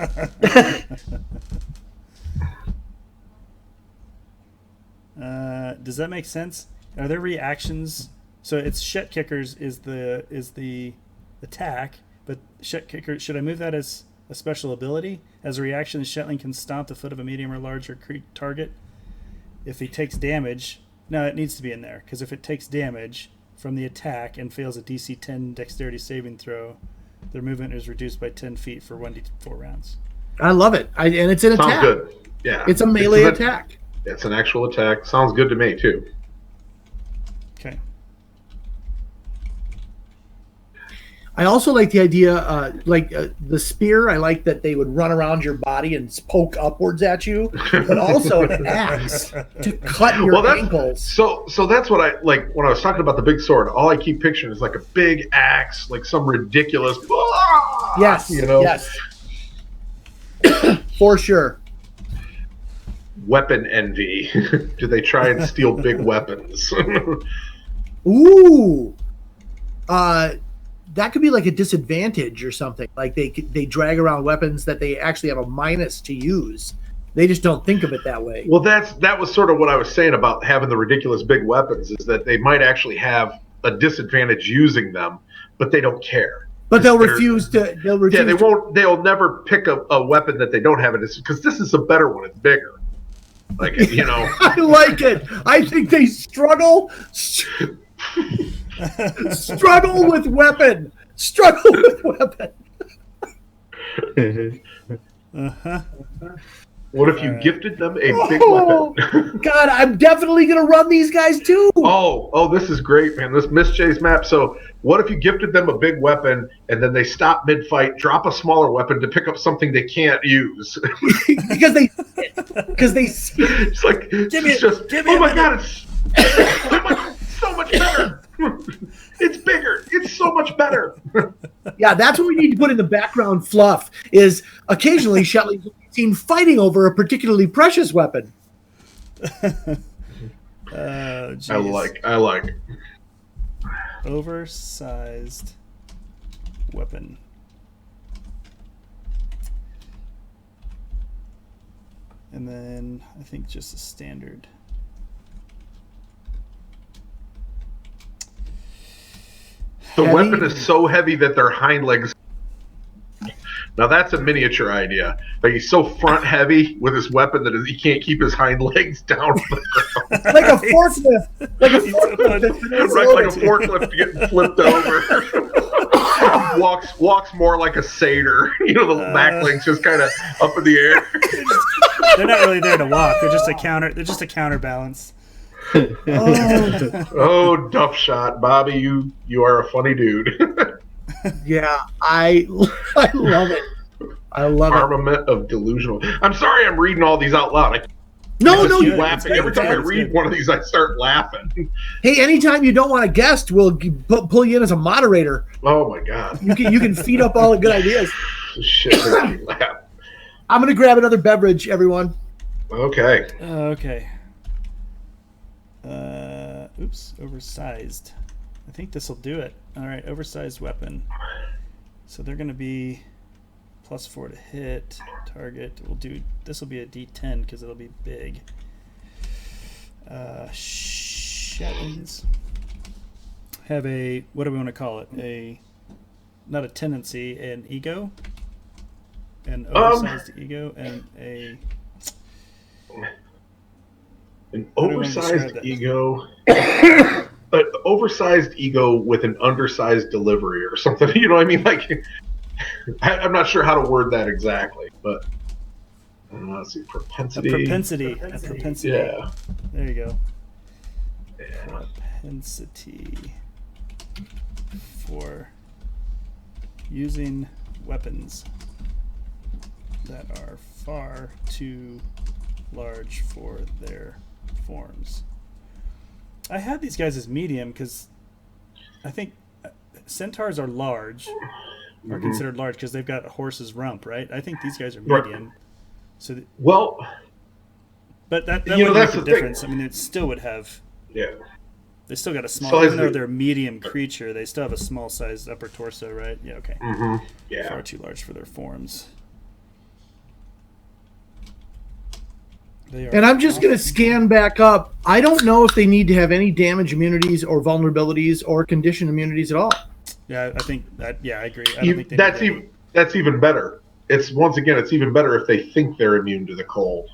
Does that make sense? Are there reactions? So it's Shet Kickers is the attack, but Shet Kicker, should I move that as a special ability? As a reaction, the Shetling can stomp the foot of a medium or larger target. If he takes damage, no, it needs to be in there, because if it takes damage from the attack and fails a DC 10 dexterity saving throw, their movement is reduced by 10 feet for 1d4 rounds. I love it. And it's an attack. Sounds good. Yeah. It's a melee attack. It's an actual attack. Sounds good to me, too. Okay. I also like the idea, the spear. I like that they would run around your body and poke upwards at you, but also an axe to cut your ankles. So that's what I like when I was talking about the big sword. All I keep picturing is like a big axe, like some ridiculous. Yes, you know. Yes, for sure. Weapon envy. Do they try and steal big weapons? Ooh. That could be like a disadvantage or something. Like they drag around weapons that they actually have a minus to use. They just don't think of it that way. Well, that was sort of what I was saying about having the ridiculous big weapons, is that they might actually have a disadvantage using them, but they don't care. But they'll refuse to. Yeah, they won't. They'll never pick a weapon that they don't have it, because this is a better one. It's bigger. Like, you know. I like it. I think they struggle with weapon. Struggle with weapon. Uh-huh. What if you gifted them a big weapon? God, I'm definitely going to run these guys too. Oh, this is great, man. This Miss J's map. So what if you gifted them a big weapon and then they stop mid-fight, drop a smaller weapon to pick up something they can't use? because they it's like, oh my God, it's so much better. It's bigger. It's so much better. Yeah, that's what we need to put in the background fluff, is occasionally Shetlings will be seen fighting over a particularly precious weapon. I like. Oversized weapon. And then I think just a standard. The weapon is so heavy that their hind legs. Now that's a miniature idea. Like, he's so front heavy with his weapon that he can't keep his hind legs down. Like a forklift. Like a forklift getting flipped over. walks more like a satyr. You know, the back legs just kind of up in the air. They're not really there to walk. They're just a counter. They're just a counterbalance. Oh, duff shot, Bobby! You are a funny dude. Yeah, I love it. I love Armament of delusional. I'm sorry, I'm reading all these out loud. No, keep laughing. Every time I read one of these, I start laughing. Hey, anytime you don't want a guest, we'll pull you in as a moderator. Oh my God! You can feed up all the good ideas. Shit makes me laugh. I'm gonna grab another beverage, everyone. Okay. Okay. Oops, oversized. I think this will do it. All right, oversized weapon. So they're going to be +4 to hit. Target. This will be a D10 because it'll be big. Shetlings have a, what do we want to call it? Not a tendency, an ego. An oversized ego and an oversized ego. An oversized ego with an undersized delivery or something. You know what I mean? Like, I'm not sure how to word that exactly, but let's see, propensity. A propensity. Yeah. There you go. propensity for using weapons that are far too large for their forms. I had these guys as medium because I think centaurs are large, are considered large because they've got a horse's rump, right? I think these guys are medium. So but that wouldn't make a difference. I mean, it still would have. Yeah. They still got a small, even though they're a medium creature, they still have a small sized upper torso, right? Yeah. Okay. Yeah. Far too large for their forms. And I'm just going to scan back up. I don't know if they need to have any damage immunities or vulnerabilities or condition immunities at all. Yeah, I think that. Yeah, I agree. I don't think that's even better. It's even better if they think they're immune to the cold.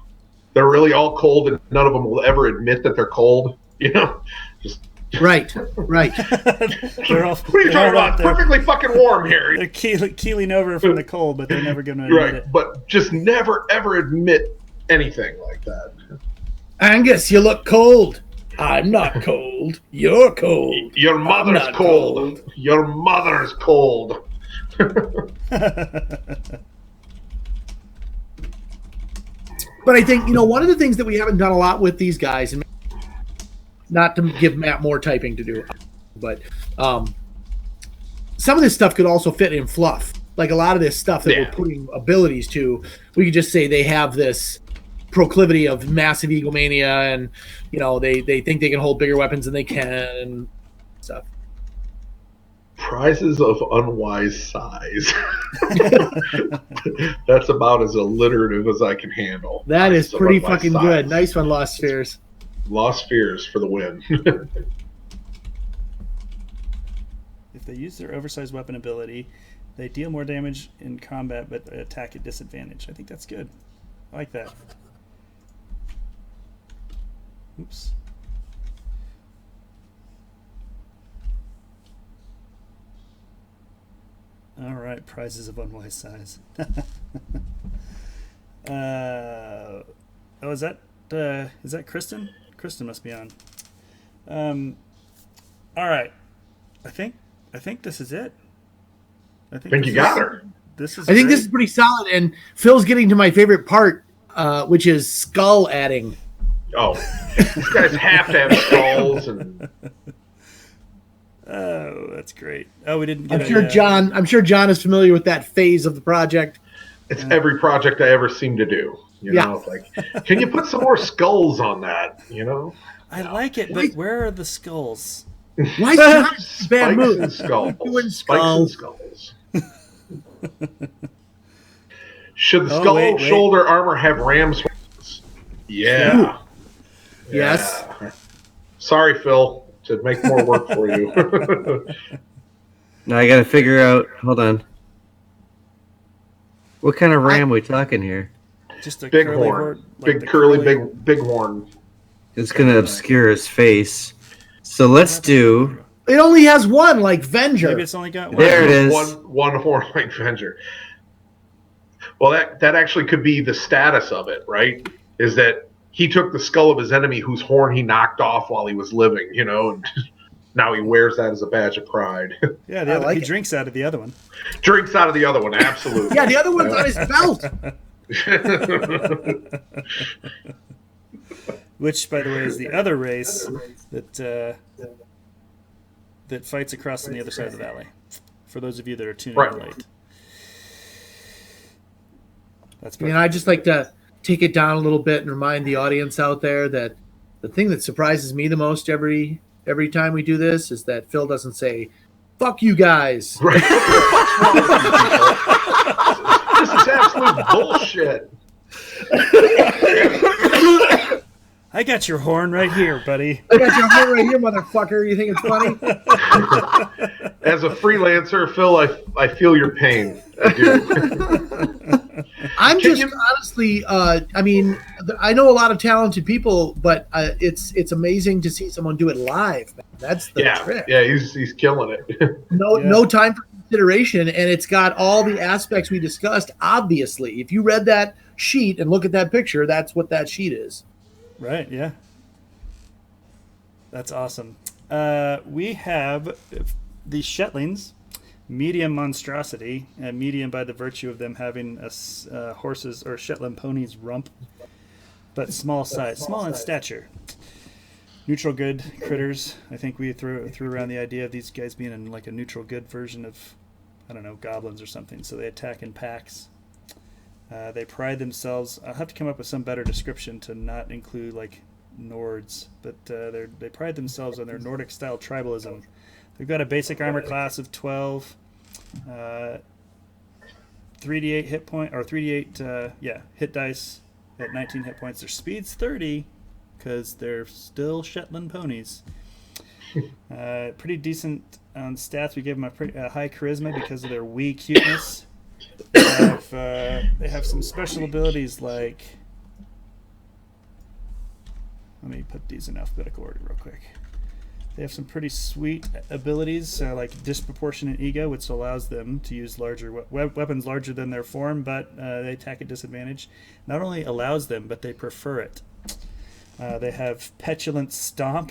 They're really all cold, and none of them will ever admit that they're cold. You know, just right. They're all, what are you talking about? Perfectly fucking warm here. They're keeling over from the cold, but they're never going to admit it. But just never ever admit anything like that. Angus, you look cold. I'm not cold. You're cold. Your mother's cold. Your mother's cold. But I think, one of the things that we haven't done a lot with these guys, and not to give Matt more typing to do, but some of this stuff could also fit in fluff. Like a lot of this stuff that we're putting abilities to, we could just say they have this proclivity of massive egomania, and they think they can hold bigger weapons than they can and stuff. Prizes of unwise size. That's about as alliterative as I can handle. That is pretty fucking good. Nice one, Lost Spheres. Lost Spheres for the win. If they use their oversized weapon ability, they deal more damage in combat but attack at disadvantage. I think that's good. I like that. Oops. All right, prizes of unwise size. Is that Kristen? Kristen must be on. All right, I think this is it. I think you got her. This is. I think this is pretty solid, and Phil's getting to my favorite part, which is skull adding. Oh, these guys have to have skulls and. Oh, that's great. Oh, we didn't get I'm sure John is familiar with that phase of the project. It's every project I ever seem to do. It's like, can you put some more skulls on that? I like it, but where are the skulls? Why not? Bad move. And skulls. Spikes and skulls. Should the shoulder armor have ram's horns? Yeah. Yes. Sorry, Phil. To make more work for you. Now I got to figure out. Hold on. What kind of ram are we talking here? Just a big curly horn, big curly, big horn. It's going to obscure his face. So let's do. It only has one, like Venger. Maybe it's only got one. There it is. One horn like Venger. Well, that actually could be the status of it, right? Is that he took the skull of his enemy whose horn he knocked off while he was living, and now he wears that as a badge of pride. Yeah, he drinks out of the other one. Drinks out of the other one, absolutely. Yeah, the other one's on his belt. Which, by the way, is the other race that fights across on the other side of the valley. For those of you that are tuning in late. That's perfect. I just like to take it down a little bit and remind the audience out there that the thing that surprises me the most every time we do this is that Phil doesn't say, "Fuck you guys." Right. This is absolute bullshit. I got your horn right here, buddy. I got your horn right here, motherfucker. You think it's funny? As a freelancer, Phil, I feel your pain. I do. I'm honestly, I know a lot of talented people, but it's amazing to see someone do it live. Man. That's the trick. Yeah, he's killing it. No time for consideration, and it's got all the aspects we discussed. Obviously, if you read that sheet and look at that picture, that's what that sheet is. Right. Yeah. That's awesome. We have the Shetlings, medium monstrosity, and medium by the virtue of them having a horses or Shetland ponies rump, but small size, small in stature. Neutral good critters. I think we threw around the idea of these guys being in like a neutral good version of, I don't know, goblins or something. So they attack in packs. They pride themselves. I'll have to come up with some better description to not include like Nords, but they pride themselves on their Nordic style tribalism. They've got a basic armor class of 12, 3d8 hit point or 3d8 hit dice at 19 hit points. Their speed's 30 because they're still Shetland ponies. Pretty decent on stats. We give them a high charisma because of their wee cuteness. They have some special abilities like, let me put these in alphabetical order real quick. They have some pretty sweet abilities like disproportionate ego, which allows them to use larger weapons larger than their form, but they attack at disadvantage. Not only allows them, but they prefer it. They have petulant stomp,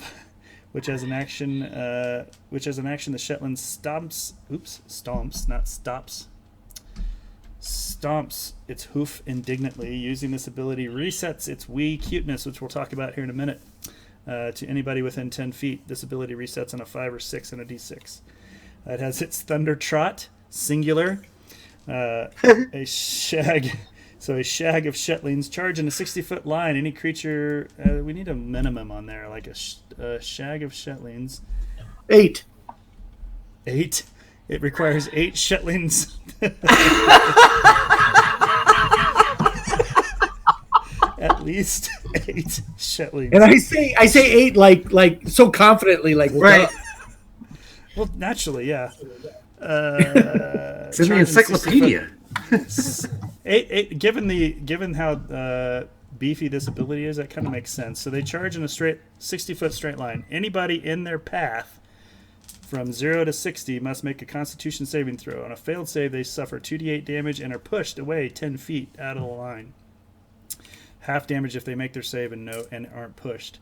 which has an action. The Shetland stomps its hoof indignantly. Using this ability, resets its wee cuteness, which we'll talk about here in a minute, to anybody within 10 feet. This ability resets on a 5 or 6 and a d6. It has its thunder trot, singular, a shag. So a shag of Shetlings charge in a 60-foot line. Any creature, we need a minimum on there, like a shag of Shetlings. 8. 8. It requires 8 Shetlings. At least 8 Shetlings. And I say 8 like so confidently, like Right. Well, naturally, yeah. It's in the encyclopedia. 8, given how beefy this ability is, that kind of makes sense. So they charge in a straight 60-foot straight line. Anybody in their path from 0 to 60 must make a Constitution saving throw. On a failed save, they suffer 2d8 damage and are pushed away 10 feet out of the line. Half damage if they make their save and aren't pushed.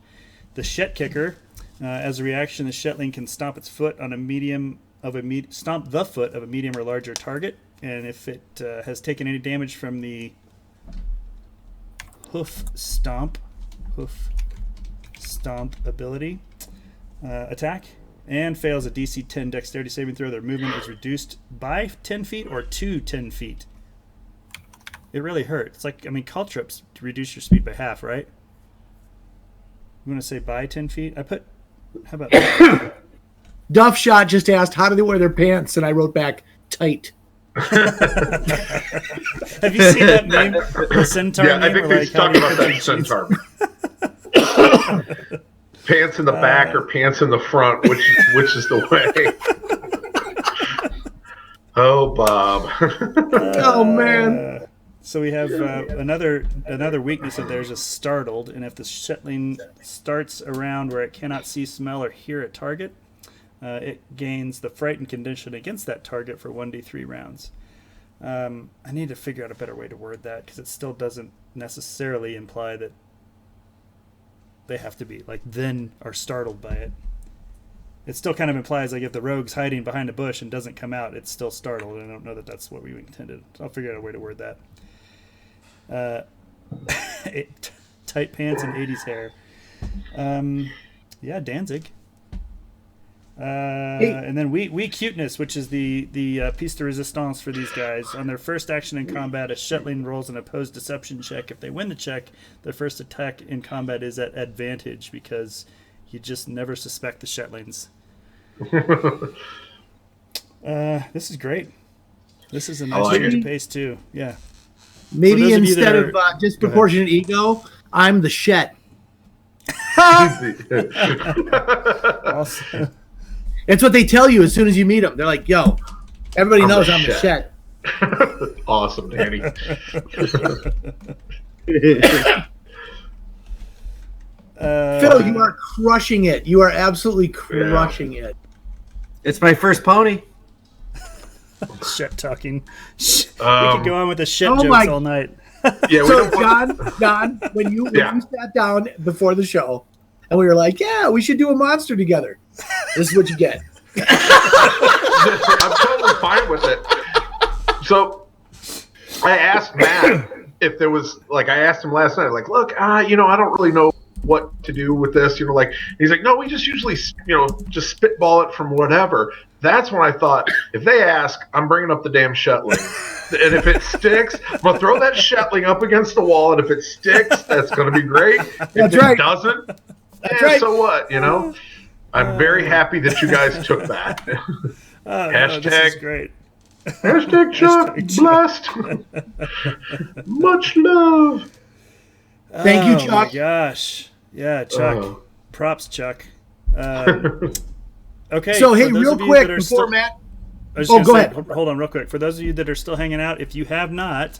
The Shet Kicker, as a reaction, the Shetling can stomp its foot on stomp the foot of a medium or larger target, and if it has taken any damage from the hoof stomp ability attack, and fails a DC 10 dexterity saving throw, their movement is reduced by 10 feet or to 10 feet. It really hurts. It's like, caltrops to reduce your speed by half, right? You want to say by 10 feet? How about that? Duff Shot just asked, how do they wear their pants? And I wrote back, tight. Have you seen that meme? The centaur Yeah, meme? I think they're talking about that centaur. Pants in the back or pants in the front, which is the way. Oh, Bob. Oh, man. So we have another weakness of theirs is startled, and if the Shetling starts around where it cannot see, smell, or hear a target, it gains the frightened condition against that target for 1d3 rounds. I need to figure out a better way to word that, because it still doesn't necessarily imply that they have to be then are startled by it. It still kind of implies if the rogue's hiding behind a bush and doesn't come out, it's still startled, and I don't know that that's what we intended. So I'll figure out a way to word that. Tight pants and 80s hair. Danzig. And then we cuteness, which is the piece de resistance for these guys. On their first action in combat, a Shetling rolls an opposed deception check. If they win the check, their first attack in combat is at advantage because you just never suspect the Shetlings. This is great. This is a nice change of pace too. Yeah. Maybe instead of disproportionate ego, I'm the Shet. Also, It's what they tell you as soon as you meet them. They're like, yo, everybody knows I'm the Shet. Awesome, Danny. Phil, you are crushing it. You are absolutely crushing it. It's my first pony. Shet talking. We could go on with the Shet jokes all night. Yeah. So, John, when you sat down before the show, and we were like, yeah, we should do a monster together. This is what you get. I'm totally fine with it. So I asked Matt if there was, like, I asked him last night, like, look, I don't really know what to do with this, he's like, no, we just usually, just spitball it from whatever. That's when I thought, if they ask, I'm bringing up the damn Shetling. And if it sticks, I'm going to throw that Shetling up against the wall, and if it sticks, that's going to be great. If it doesn't, so what, I'm very happy that you guys took that. Hashtag, this is great. Hashtag Chuck, blessed. Much love. Thank you, Chuck. Oh my gosh. Yeah, Chuck. Props, Chuck. Okay. So, hey, real quick before Matt. Go ahead. Hold on real quick. For those of you that are still hanging out, if you have not,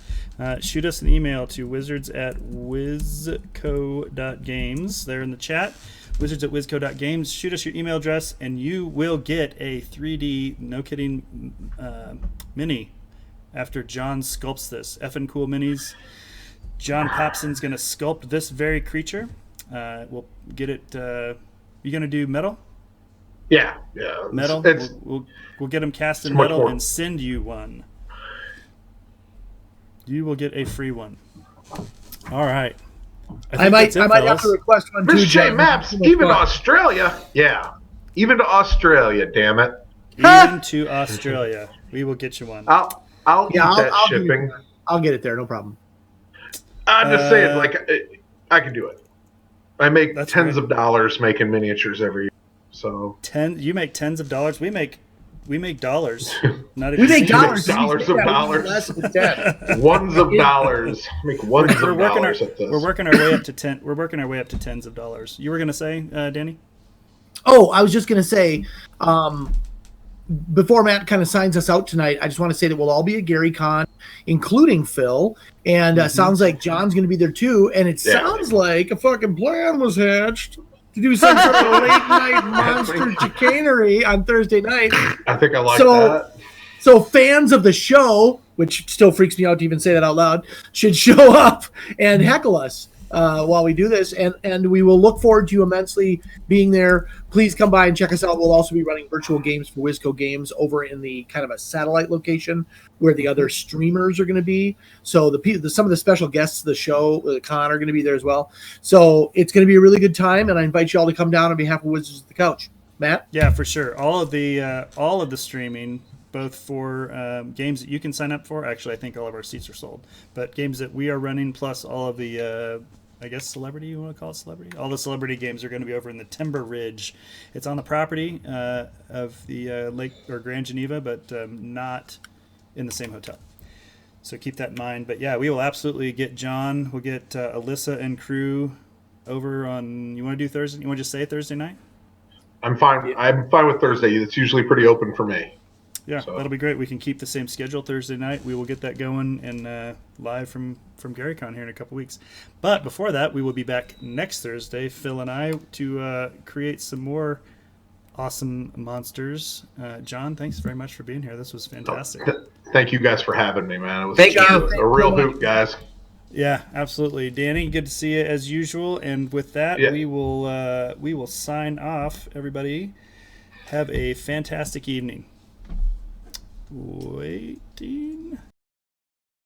shoot us an email to wizards@wizco.games. They're in the chat. Wizards@wizco.games. Shoot us your email address, and you will get a 3D, no kidding, mini after John sculpts this. Effin Cool Minis. John Popson's going to sculpt this very creature. We'll get it. You going to do metal? Yeah. Metal. We'll get them cast in metal and send you one. You will get a free one. All right. I might have to request one too. Miss J Maps, even to Australia. Yeah. Even to Australia, damn it. Even to Australia. We will get you one. I'll keep that shipping. I'll get it there, no problem. I'm just saying, I can do it. I make tens of dollars making miniatures every year. So you make tens of dollars. We make dollars. Not we make dollars. Dollars of dollars. Ones of dollars. Make ones of dollars at this. We're working our way up to We're working our way up to tens of dollars. You were going to say, Danny? Oh, I was just going to say, before Matt kind of signs us out tonight, I just want to say that we'll all be at GaryCon, including Phil, and sounds like John's going to be there too. And it sounds like a fucking plan was hatched to do some sort of late night monster chicanery on Thursday night. I think I like that. So fans of the show, which still freaks me out to even say that out loud, should show up and heckle us while we do this. And we will look forward to you immensely being there. Please come by and check us out. We'll also be running virtual games for WizCo Games over in the kind of a satellite location where the other streamers are going to be. So some of the special guests of the show, the con, are going to be there as well. So it's going to be a really good time, and I invite you all to come down on behalf of Wizards of the Couch. Matt? Yeah, for sure. All of the streaming, both for games that you can sign up for. Actually, I think all of our seats are sold. But games that we are running, plus all of the I guess celebrity, you want to call it celebrity? All the celebrity games are going to be over in the Timber Ridge. It's on the property of the Lake or Grand Geneva, but not in the same hotel. So keep that in mind. But yeah, we will absolutely get John. We'll get Alyssa and crew over on. You want to do Thursday? You want to just say Thursday night? I'm fine. Yeah. I'm fine with Thursday. It's usually pretty open for me. Yeah, so that'll be great. We can keep the same schedule Thursday night. We will get that going and live from GaryCon here in a couple weeks. But before that, we will be back next Thursday, Phil and I, to create some more awesome monsters. John, thanks very much for being here. This was fantastic. Thank you guys for having me, man. It was a real hoot, guys. Yeah, absolutely. Danny, good to see you as usual. And with that, we will sign off, everybody. Have a fantastic evening. Waiting.